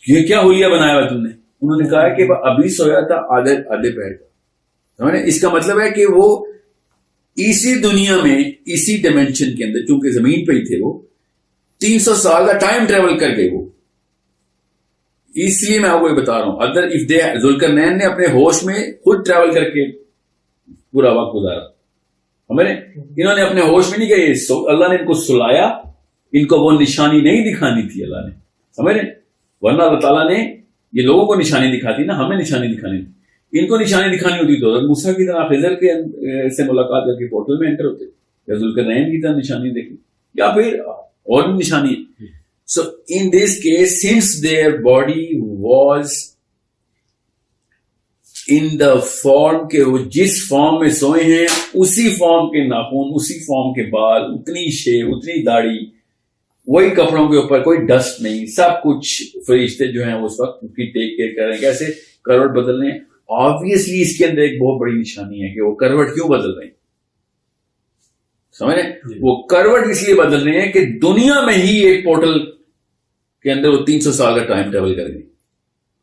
یہ کیا حلیہ بنایا ہوا تم نے. انہوں نے کہا کہ وہ ابھی سویا تھا آدھے پہر کا. سمجھ رہے, اس کا مطلب ہے کہ وہ اسی دنیا میں اسی ڈائمینشن کے اندر چونکہ زمین پہ ہی تھے, وہ 300 سال کا ٹائم ٹریول کر گئے. وہ اس لیے میں آپ کو یہ بتا رہا ہوں, ادر اف دے ذوالقرنین نے اپنے ہوش میں خود ٹریول کر کے پورا وقت گزارا. ہمارے انہوں نے اپنے ہوش میں نہیں گئے, اللہ نے ان کو سلایا, ان کو وہ نشانی نہیں دکھانی تھی اللہ نے. سمجھ رہے, ورنہ اللہ تعالیٰ نے یہ لوگوں کو نشانی دکھاتی نا, ہمیں نشانی دکھانی تھی. ان کو نشانی دکھانی ہوتی تو موسیٰ کی طرح خضر کے سے ملاقات کر کے پورٹل میں انٹر ہوتے, یا ذوالقرنین کی طرح نشانی دیکھی, یا پھر اور بھی نشانی. So in this case since their body was in the form کے وہ جس فارم میں سوئے ہیں اسی فارم کے ناخن, اسی فارم کے بال, اتنی شیو, اتنی داڑھی, وہی کپڑوں کے اوپر, کوئی ڈسٹ نہیں, سب کچھ فرشتے جو ہیں اس وقت کی ٹیک کیئر کر رہے ہیں. کیسے کروٹ بدلنے, آبویسلی اس کے اندر ایک بہت بڑی نشانی ہے کہ وہ کروٹ کیوں بدل رہے ہیں. سمجھ رہے, وہ کروٹ اس لیے بدل رہے ہیں کہ دنیا میں ہی ایک پورٹل کے اندر وہ 300 سال کا ٹائم ٹریول کریں گے.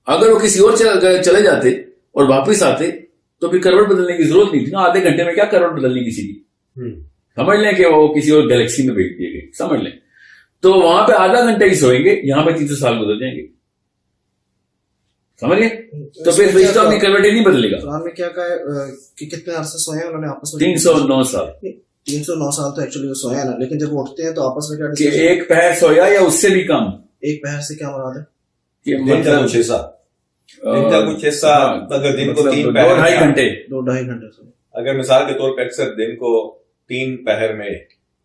اگر وہ کسی اور چلے جاتے اور واپس آتے تو پھر کروٹ بدلنے کی ضرورت نہیں تھی نا. آدھے گھنٹے میں کیا کروٹ بدلنی کسی کی, سمجھ لیں کہ وہ کسی اور گیلیکسی میں بھیج دیے گئے, سمجھ لیں. تو وہاں پہ آدھا گھنٹہ ہی سوئیں گے, یہاں پہ 300 سال گزر جائیں گے. سمجھ گئے, تو پھر فرشتہ اپنی کروٹیں نہیں بدلے گا. قرآن میں کیا کہا ہے کہ کتنے عرصے سوئے ہیں انہوں نے آپس میں؟ 309 سال. 309 سال تو ایکچولی وہ سوئے ہیں نا, لیکن جب وہ اٹھتے ہیں تو آپس میں کیا کہ ایک پہر سویا یا اس سے بھی کم. ایک پہر سے کیا مراد ہے؟ دن کا کچھ حصہ, اگر دن کو 3 پہر 2-2.5 گھنٹے 2-2.5 گھنٹے سے, اگر مثال کے طور پہ اکثر دن کو 3 پہر میں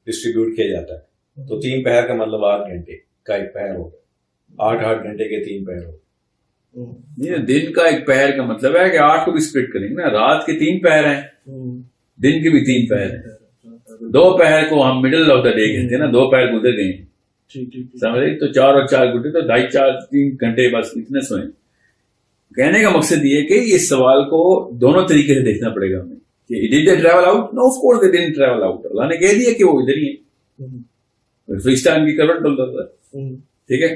ڈسٹریبیوٹ کیا جاتا ہے تو 3 پہر کا مطلب 8 گھنٹے کا ایک پہر ہوگا. 8 گھنٹے کے 3 پہر ہوگا. دن کا ایک پہر کا مطلب ہے کہ 8 کو بھی سپلٹ کریں گے نا. رات کے 3 پہر ہیں, دن کے بھی 3 پہر ہیں. 2 پہر کو ہم مڈل آف دا ڈے کہتے ہیں نا, 2 پہر گزر گئے ہیں, سمجھے, تو 4 اور 4 گھنٹے تو 2.5-4-3 گھنٹے بس اتنے سوئیں. کہنے کا مقصد یہ ہے کہ اس سوال کو دونوں طریقے سے دیکھنا پڑے گا ہمیں کہ did they travel out? No, of course they didn't travel out. اللہ نے کہہ دیا کہ وہ ادھر ہی ہیں, فرشتہ ان کی کروٹ بدل رہا ہے. ٹھیک ہے,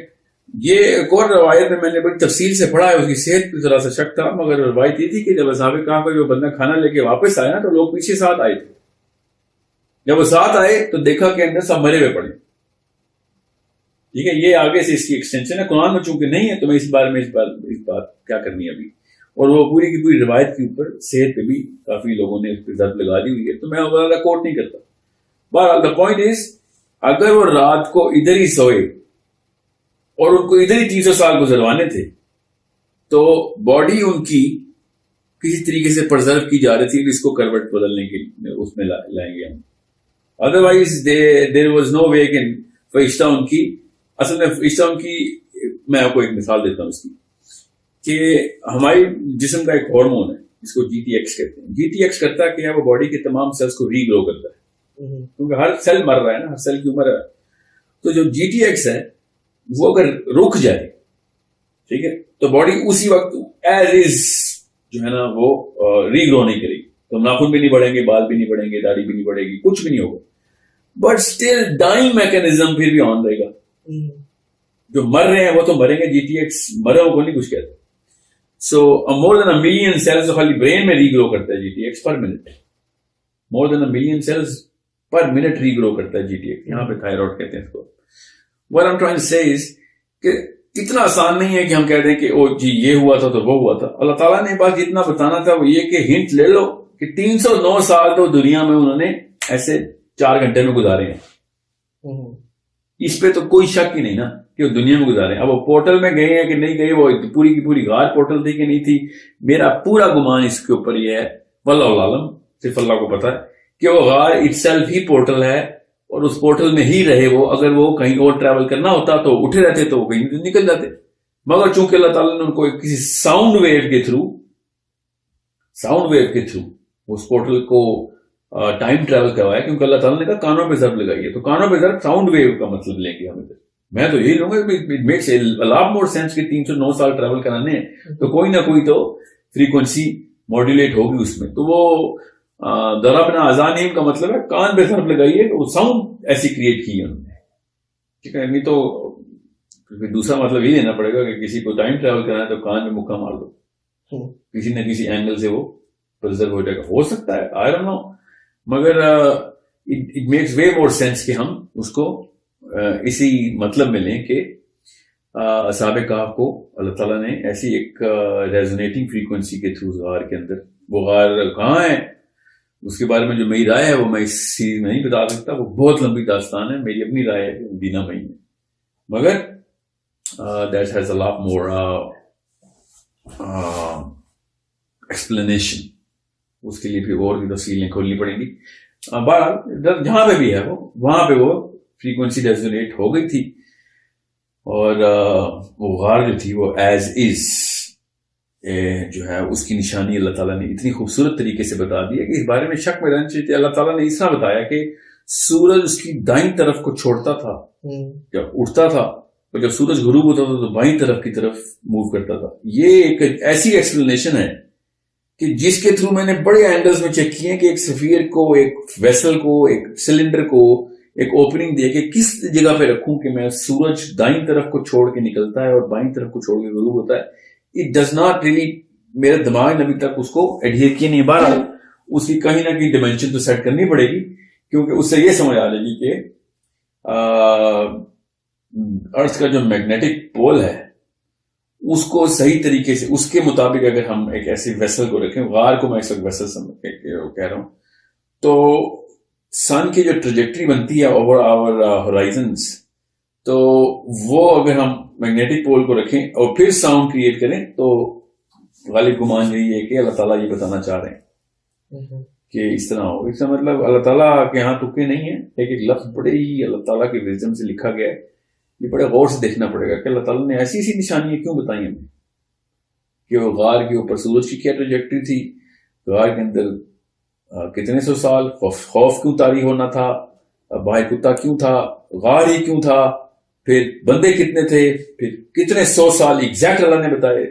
یہ ایک اور روایت میں نے بڑی تفصیل سے پڑھا ہے, اس کی صحت پہ ذرا سا شک تھا, مگر روایت یہ تھی کہ جب اصحاب کہف کا جو بندہ کھانا لے کے واپس آیا نا تو لوگ پیچھے ساتھ آئے تھے. جب وہ ساتھ آئے تو دیکھا کہ اندر سب مرے ہوئے پڑے. ٹھیک ہے, یہ آگے سے اس کی ایکسٹینشن ہے. قرآن میں چونکہ نہیں ہے تو میں اس بارے میں اس بات کیا کرنی ہے ابھی, اور وہ پوری کی پوری روایت کے اوپر صحت پہ بھی کافی لوگوں نے اس پہ ضرب لگا دی ہوئی ہے, تو میں زیادہ کوٹ نہیں کرتا. بہرحال دا پوائنٹ از, اگر وہ رات کو ادھر ہی سوئے اور ان کو ادھر ہی 300 سال گزروانے تھے تو باڈی ان کی کسی طریقے سے پرزرو کی جا رہی تھی کہ اس کو کروٹ بدلنے کے اس میں لائیں گے ہم. ادروائز دیر واز نو وے کہ فرشتہ ان کی, اصل میں فرشتہ ان کی, میں آپ کو ایک مثال دیتا ہوں اس کی, کہ ہماری جسم کا ایک ہارمون ہے جس کو GTX کہتے ہیں. GTX کرتا ہے کہ وہ باڈی کے تمام سیلز کو ری گرو کرتا ہے, کیونکہ ہر سیل مر رہا ہے نا, ہر سیل کی عمر ہے. تو جو GTX ہے وہ اگر رک جائے, ٹھیک ہے, تو باڈی اسی وقت ایز از جو ہے نا وہ ری گرو نہیں کرے گی. تو ناخن بھی نہیں بڑھیں گے, بال بھی نہیں بڑھیں گے, داڑھی بھی نہیں بڑھے گی, کچھ بھی نہیں ہوگا. بٹ اسٹل ڈائنگ میکینزم پھر بھی آن رہے گا. جو مر رہے ہیں وہ تو مریں گے, GTX مرے کو نہیں کچھ کہتا. So more than a million cells خالی برین میں ری گرو کرتا ہے جی ٹی ایکس per minute. more than a million cells per minute regrow کرتا ہے جی ٹی ایکس. یہاں پہ تھائرائڈ کہتے ہیں اس کو. What I'm trying to say is کہ اتنا آسان نہیں ہے کہ ہم کہہ دیں کہ او جی یہ ہوا تھا تو وہ ہوا تھا. اللہ تعالیٰ نے بات جتنا بتانا تھا وہ یہ کہ ہنٹ لے لو کہ 309 سال تو دنیا میں انہوں نے ایسے 4 گھنٹے میں گزارے ہیں. اس پہ تو کوئی شک ہی نہیں نا کہ وہ دنیا میں گزارے ہیں. اب وہ پورٹل میں گئے ہیں کہ نہیں گئے, وہ پوری کی پوری غار پورٹل تھی کہ نہیں تھی, میرا پورا گمان اس کے اوپر یہ ہے, واللہ عالم, صرف اللہ کو پتا ہے کہ وہ غار اٹ سیلف ہی پورٹل ہے اور اس پورٹل میں ہی رہے وہ. اگر وہ کہیں اور ٹریول کرنا ہوتا تو اٹھے رہتے تو وہ کہیں نکل جاتے, مگر چونکہ اللہ تعالیٰ نے ان کو کسی ساؤنڈ ویو کے تھرو اس پورٹل کو ٹائم ٹریول کروایا, کیونکہ اللہ تعالیٰ نے کہا کانوں پہ ضرب لگائیے, تو کانوں پہ ضرب ساؤنڈ ویو کا مطلب لیں گے ہم ادھر. میں تو یہی لوں گا it makes a lot more sense کہ 309 سال ٹریول کرانے ہیں تو کوئی نہ کوئی تو فریکوینسی ماڈولیٹ ہوگی اس میں. تو وہ ضربنا اذانہم کا مطلب ہے کان پہ ضرب لگائیے, تو وہ ساؤنڈ ایسی کریٹ کی ہے انہوں نے, ٹھیک ہے. نہیں تو دوسرا مطلب یہ لینا پڑے گا کہ کسی کو ٹائم ٹریول کرنا ہے تو کان میں مکہ مار دو, کسی نہ کسی اینگل سے وہ پرزرو ہو جائے گا. ہو سکتا ہے, آئی ڈونٹ نو, مگر it makes way more sense کہ ہم اس کو اسی مطلب میں لیں کہ اصحاب کہف کو اللہ تعالیٰ نے ایسی ایک ریزونیٹنگ فریکوینسی کے تھرو غار کے اندر, وہ غار کہاں ہے اس کے بارے میں جو میری رائے ہے وہ میں اس سیریز میں نہیں بتا سکتا, وہ بہت لمبی داستان ہے. میری اپنی رائے ہے مدینہ میں ہی ہے, مگر that has a lot more explanation. اس کے لیے پھر اور بھی تفصیلیں کھولنی پڑیں گی. بہرحال جہاں پہ بھی ہے وہ وہاں پہ وہ فریکوینسی ریزونیٹ ہو گئی تھی, اور وہ غار جو تھی وہ ایز از جو ہے اس کی نشانی اللہ تعالیٰ نے اتنی خوبصورت طریقے سے بتا دی ہے کہ اس بارے میں شک میں رہنا چاہیے. اللہ تعالیٰ نے اس طرح بتایا کہ سورج اس کی دائیں طرف کو چھوڑتا تھا جب اٹھتا تھا, اور جب سورج غروب ہوتا تھا تو بائیں طرف کی طرف موو کرتا تھا. یہ ایک ایسی ایکسپلینیشن ہے کہ جس کے تھرو میں نے بڑے اینگلز میں چیک کیے کہ ایک سفیر کو, ایک ویسل کو, ایک سلنڈر کو ایک اوپننگ دے کہ کس جگہ پہ رکھوں کہ میں سورج دائیں طرف کو چھوڑ کے نکلتا ہے اور بائیں طرف کو چھوڑ کے غروب ہوتا ہے. اٹ ڈز ناٹ ریلی, میرے دماغ نے ابھی تک اس کو ایڈہیر کیا نہیں. بہرحال اس کی کہیں نہ کہیں ڈائمینشن تو سیٹ کرنی پڑے گی, کیونکہ اس سے یہ سمجھ آ جائے گی کہ ارتھ کا جو میگنیٹک پول ہے اس کو صحیح طریقے سے اس کے مطابق اگر ہم ایک ایسی ویسل کو رکھیں, غار کو میں اس وقت ویسل کہہ رہا ہوں, تو سن کی جو ٹریجیکٹری بنتی ہے اوور آور ہورائزنس, تو وہ اگر ہم میگنیٹک پول کو رکھیں اور پھر ساؤنڈ کریٹ کریں تو غالب گمان یہی ہے کہ اللہ تعالیٰ یہ بتانا چاہ رہے ہیں کہ اس طرح ہو. اس کا مطلب اللہ تعالیٰ کے ہاں تکے نہیں ہیں, ایک لفظ بڑے ہی اللہ تعالیٰ کے وزڈم سے لکھا گیا ہے. یہ بڑے غور سے دیکھنا پڑے گا کہ اللہ تعالیٰ نے ایسی ایسی نشانیاں کیوں بتائی ہمیں, کہ وہ غار کے اوپر سورج کی کیا ٹریجیکٹری تھی, غار کے اندر کتنے سو سال خوف کیوں طاری ہونا تھا, باہر کتا کیوں تھا, غار ہی کیوں تھا, پھر بندے کتنے تھے, پھر کتنے 100 سال ایگزیکٹ اللہ نے بتائے.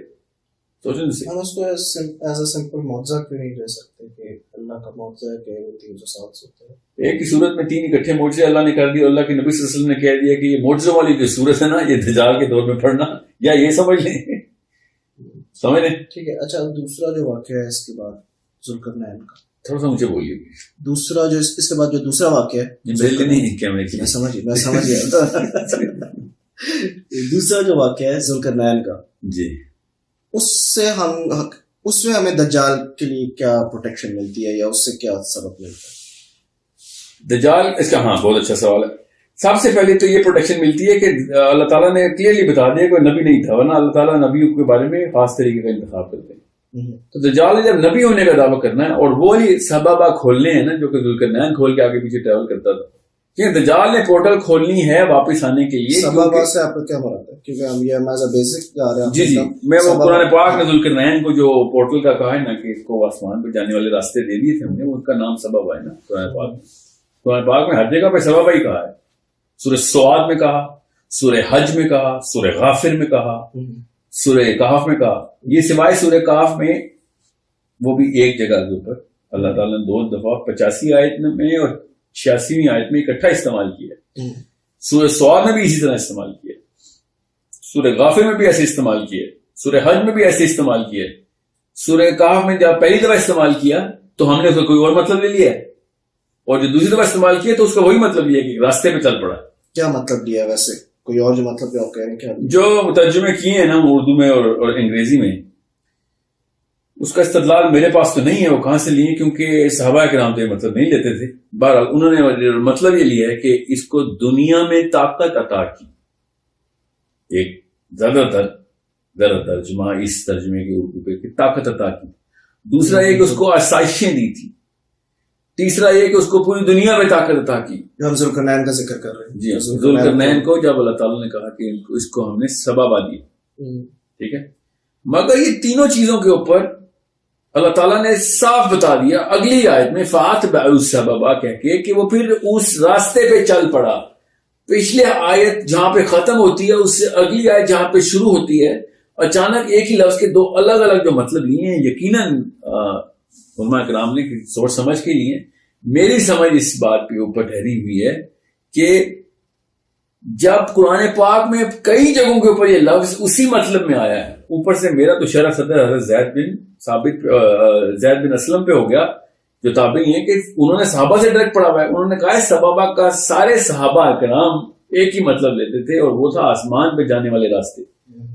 سوچیں سے ہم اس کو ایز اے سمپل معجزہ کیوں نہیں لے سکتے کہ اللہ کا معجزہ ہے کہ وہ 300 سال سے ہوتا ہے. ایک ہی صورت میں 3 اکٹھے معجزے اللہ نے کر دیے, اور اللہ کے نبی صلی اللہ علیہ وسلم نے کہہ دیا کہ یہ معجزوں والی جو صورت ہے نا یہ دجال کے دور میں پڑھنا, یا یہ سمجھ لیں, سمجھ لیں. ٹھیک ہے. اچھا, دوسرا جو واقعہ ہے اس کے بعد ذوالقرنین کا, تھوڑا سا مجھے بولیے. دوسرا جو اس کے بعد جو دوسرا واقعہ ہے نہیں کیمرے کی, میں سمجھ گیا. دوسرا جو واقعہ ہے ذوالقرنین کا, جی, اس میں ہمیں دجال کے لیے کیا پروٹیکشن ملتی ہے یا اس سے کیا سبب ملتا ہے؟ دجال, اس کا ہاں بہت اچھا سوال ہے. سب سے پہلے تو یہ پروٹیکشن ملتی ہے کہ اللہ تعالیٰ نے کلیئرلی بتا دیا کہ نبی نہیں تھا, ورنہ اللہ تعالیٰ نبیوں کے بارے میں خاص طریقے کا انتخاب کرتے ہیں. تو دجال نے جب نبی ہونے کا دعویٰ کرنا ہے, اور وہی سبابہ کھولنے ہیں نا جو کہ ذوالقرنین کھول کے آگے پیچھے ٹریول کرتا تھا, کیونکہ دجال نے پورٹل کھولنی ہے واپس آنے کے لیے. سبابہ سے آپ کو کیا مراد ہے؟ کیونکہ ہم یہ ہمارا بیسک جا رہے ہیں. جی جی, میں وہ قرآن پاک نے ذوالقرنین کو جو پورٹل کا کہا ہے نا کہ اس کو آسمان پہ جانے والے راستے دے دیے تھے ہم نے, اس کا نام سبابہ ہے نا قرآن پاک میں. قرآن پاک میں ہر جگہ پہ سبابہ ہی کہا ہے. سورہ سواد میں کہا, سورہ حج میں کہا, سورہ غافر میں کہا, سورہ کہف میں کہا. یہ سوائے سورہ کہف میں وہ بھی ایک جگہ کے اوپر اللہ تعالیٰ نے 2 دفعہ 85 آیت میں اور 86ویں آیت میں اکٹھا استعمال کیا. سورہ سواد میں بھی اسی طرح استعمال کیا, سورہ غافر میں بھی ایسے استعمال کیا. سورہ حج میں بھی ایسے استعمال کیا ہے. سورہ کہف میں جب پہلی دفعہ استعمال کیا تو ہم نے اس کا کوئی اور مطلب لے لیا ہے, اور جو دوسری دفعہ استعمال کیا تو اس کا وہی مطلب لیا کہ راستے پہ چل پڑا. کیا مطلب لیا ویسے, کوئی اور جو مطلب آپ کہہ رہے ہیں کیا جو ترجمے کیے ہیں نا اردو میں اور انگریزی میں, اس کا استدلال میرے پاس تو نہیں ہے وہ کہاں سے لیے, کیونکہ صحابہ کرام تو یہ مطلب نہیں لیتے تھے. بہرحال انہوں نے مطلب یہ لیا ہے کہ اس کو دنیا میں طاقت عطا کی, ایک زیادہ ترجمہ اس ترجمے کے اردو پہ کہ طاقت عطا کی. دوسرا یہ کہ اس کو آسائشیں دی تھی. تیسرا یہ کہ اس کو پوری دنیا میں طاقت عطا کی. ہم ذوالقرنین کا ذکر کر رہے ہیں. جی, ذوالقرنین کو جب اللہ تعالیٰ نے کہا کہ اس کو ہم نے سبابہ دیا, ٹھیک ہے, مگر یہ تینوں چیزوں کے اوپر اللہ تعالیٰ نے صاف بتا دیا اگلی آیت میں فَأَتْبَعُوا السَّبَبَ کہہ کے کہ وہ پھر اس راستے پہ چل پڑا. پچھلے آیت جہاں پہ ختم ہوتی ہے اس سے اگلی آیت جہاں پہ شروع ہوتی ہے, اچانک ایک ہی لفظ کے دو الگ الگ جو مطلب لیے ہیں. یقیناً علماء کرام نے سوچ سمجھ کے لیے. میری سمجھ اس بات پہ اوپر ٹھہری ہوئی ہے کہ جب قرآن پاک میں کئی جگہوں کے اوپر یہ لفظ اسی مطلب میں آیا ہے, اوپر سے میرا تو شرح صدر حضرت زید بن اسلم پہ ہو گیا جو تابعی ہیں کہ انہوں نے صحابہ سے ڈائریکٹ پڑھا ہوا ہے. انہوں نے کہا ہے سبابہ کا سارے صحابہ کرام ایک ہی مطلب لیتے تھے, اور وہ تھا آسمان پہ جانے والے راستے.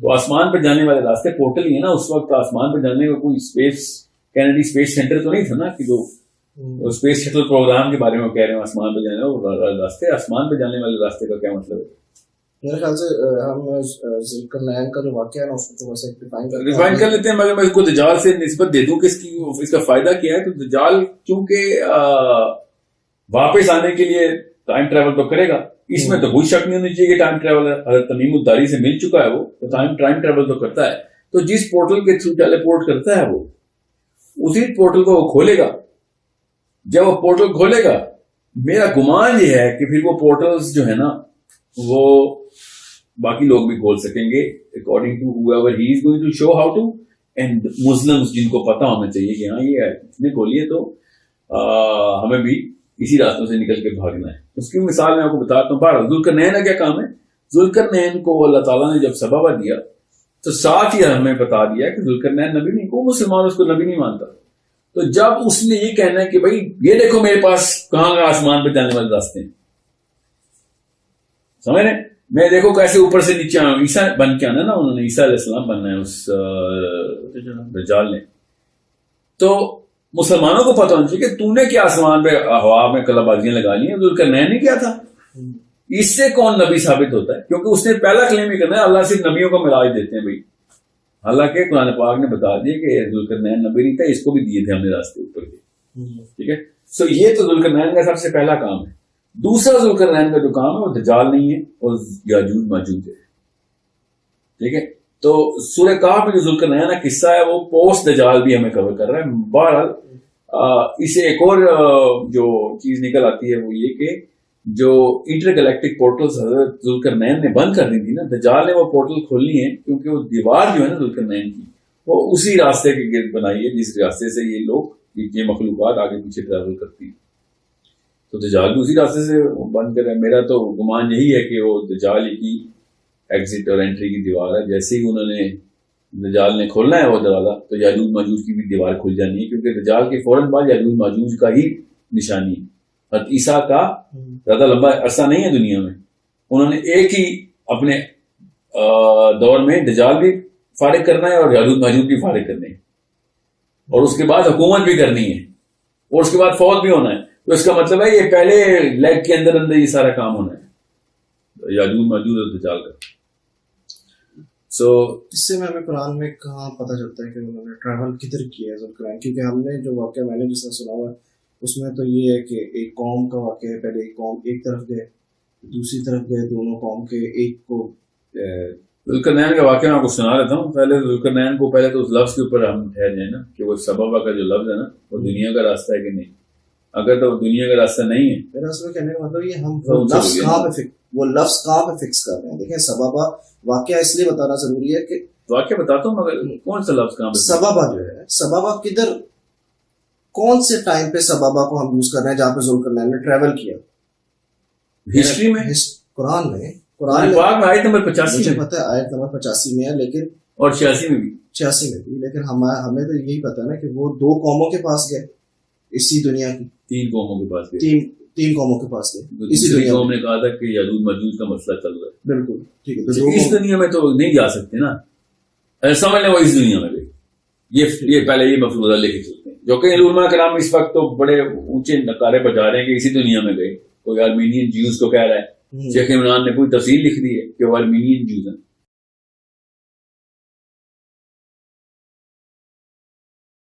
تو آسمان پہ جانے والے راستے پورٹل ہی ہے نا. اس وقت آسمان پہ جانے کا کوئی اسپیس کینیڈی اسپیس سینٹر تو نہیں تھا نا کہ جو اسپیس شٹل پروگرام کے بارے میں کہہ رہے ہیں آسمان پہ جانے والے راستے. آسمان پہ جانے والے راستے کا کیا مطلب ہے؟ میرے خیال سے ہم ذوالقرنین کا جو واقعہ ہے نا اس کو تھوڑا سا ڈیفائن کر لیتے ہیں. مگر میں اس کو دجال سے نسبت دے دوں کہ اس کا فائدہ کیا ہے. تو دجال کیونکہ واپس آنے کے لیے ٹائم ٹریول تو کرے گا, اس میں تو کوئی شک نہیں ہونی چاہیے کہ ٹائم ٹریول ہے. حضرت تمیم الداری سے مل چکا ہے وہ, تو ٹائم ٹریول تو کرتا ہے. تو جس پورٹل کے تھرو ٹیلی پورٹ کرتا ہے وہ اسی پورٹل کو وہ کھولے گا. جب وہ پورٹل کھولے گا, میرا گمان یہ ہے کہ پھر وہ پورٹلز جو ہے نا وہ باقی لوگ بھی کھول سکیں گے according to whoever he is going to show how to. And Muslims جن کو پتا ہونا چاہیے کہ ہاں یہ اس نے کھولی ہے تو ہمیں بھی اسی راستوں سے نکل کے بھاگنا ہے. اس کی مثال میں آپ کو بتاتا ہوں. بہرحال ذوالقرنین کا کیا کام ہے؟ ذوالقرنین کو اللہ تعالیٰ نے جب سبابہ دیا تو ساتھ ہی ہمیں بتا دیا کہ ذوالقرنین نبی نہیں, کوئی مسلمان اس کو نبی نہیں مانتا. تو جب اس نے یہ کہنا ہے کہ بھائی یہ دیکھو میرے پاس کہاں کا آسمان پہ جانے والے راستے ہیں, سمجھ رہے, میں دیکھو کیسے اوپر سے نیچے آؤں. عیسیٰ بن کے آنا نا, انہوں نے عیسیٰ علیہ السلام بننا ہے اس دجال نے. تو مسلمانوں کو پتہ ہونا چاہیے کہ تم نے کیا آسمان پہ ہوا میں کلا بازیاں لگا لی ہیں. ذوالقرنین نے کیا تھا, اس سے کون نبی ثابت ہوتا ہے؟ کیونکہ اس نے پہلا کلیم ہی کرنا ہے اللہ صرف نبیوں کو معراج دیتے ہیں بھائی. حالانکہ قرآن پاک نے بتا دیا کہ ذوالقرنین نبی نہیں تھا, اس کو بھی دیے تھے ہم نے راستے اوپر کے, ٹھیک ہے. سو یہ تو ذوالقرنین کا سب سے پہلا کام ہے. دوسرا ذوالقرنین کا جو کام ہے وہ دجال نہیں ہے, اور یاجوج ماجوج ہے, ٹھیک ہے. تو سورہ کہف میں جو ذوالقرنین کا قصہ ہے وہ پوسٹ دجال بھی ہمیں کور کر رہا ہے. بہرحال اسے ایک اور جو چیز نکل آتی ہے وہ یہ کہ جو انٹر گلیکٹک پورٹلز حضرت ذوالقرنین نے بند کر دی تھی نا, دجال نے وہ پورٹل کھولنی ہے کیونکہ وہ دیوار جو ہے نا ذوالقرنین کی وہ اسی راستے کے گرد بنائی ہے جس راستے سے یہ لوگ یہ مخلوقات آگے پیچھے ٹریول کرتی ہیں. تو دجال بھی اسی راستے سے بند کر رہے ہیں. میرا تو گمان یہی ہے کہ وہ دجال کی ایگزٹ اور انٹری کی دیوار ہے. جیسے ہی انہوں نے دجال نے کھولنا ہے وہ دروازہ تو یاجوج ماجوج کی بھی دیوار کھل جانی ہے, کیونکہ دجال کے فوراً بعد یاجوج ماجوج کا ہی نشانی ہے. حضرت عیسیٰ کا زیادہ لمبا عرصہ نہیں ہے دنیا میں, انہوں نے ایک ہی اپنے دور میں دجال بھی فارغ کرنا ہے اور یاجوج ماجوج بھی فارغ کرنے ہیں, اور اس کے بعد حکومت بھی کرنی ہے, اور اس کے بعد فوت بھی ہونا ہے. تو اس کا مطلب ہے یہ پہلے لیگ کے اندر اندر یہ سارا کام ہونا ہے یاجوج ماجوج اور دجال کا. سو اس سے ہمیں قرآن میں کہاں پتہ چلتا ہے کہ انہوں نے ٹریول کدھر کیا ہے ذوالقرنین؟ کیونکہ ہم نے جو واقعہ میں نے جس طرح سنا ہوا ہے اس میں تو یہ ہے کہ ایک قوم کا واقعہ ہے. پہلے ایک قوم ایک طرف گئے, دوسری طرف گئے, دونوں قوم کے ایک کو ذوالقرنین کا واقعہ میں آپ کو سنا لیتا ہوں. پہلے ذوالقرنین کو پہلے تو اس لفظ کے اوپر ہم ٹھہر جائیں نا کہ وہ سبابہ کا جو لفظ ہے نا وہ دنیا کا راستہ ہے کہ نہیں. اگر تو دنیا کا راستہ نہیں ہے, میرا اصل کہنے کا مطلب یہ ہم لفظ کہاں پہ فکس کر رہے ہیں. دیکھیں سبابہ واقعہ اس لیے بتانا ضروری ہے کہ واقعہ بتاتا ہوں مگر کون سا لفظ کہاں پہ سبابہ جو ہے, سبابہ کدھر کون سے ٹائم پہ سبابہ کو ہم یوز کر رہے ہیں جہاں پہ ذوالقرنین نے ٹریول کیا ہسٹری میں قرآن میں پاک میں آیت نمبر 85 مجھے پتہ ہے آیت نمبر 85 میں ہے, لیکن اور 86 میں بھی 86 میں بھی. لیکن ہمیں تو یہی پتا نا کہ وہ 2 قوموں کے پاس گئے اسی دنیا کی, 3 قوموں کے پاس گئے, 3 قوموں کے پاس گئے اسی دوسری دنیا قوم میں. نے کہا تھا کہ یاجوج ماجوج کا مسئلہ چل رہا ہے. بالکل ٹھیک ہے. تو اس دنیا میں تو نہیں جا سکتے نا, سمجھ لیں وہ اس دنیا میں گئے. یہ پہلے یہ مفروضہ لے کے چلتے ہیں, جو کہ علماء کرام اس وقت تو بڑے اونچے نقارے بجا رہے ہیں کہ اسی دنیا میں گئے. کوئی آرمینین جیوز کو کہہ رہا ہے, شیخ عمران نے کوئی تفصیل لکھ دی ہے کہ وہ آرمینین جیوز ہیں.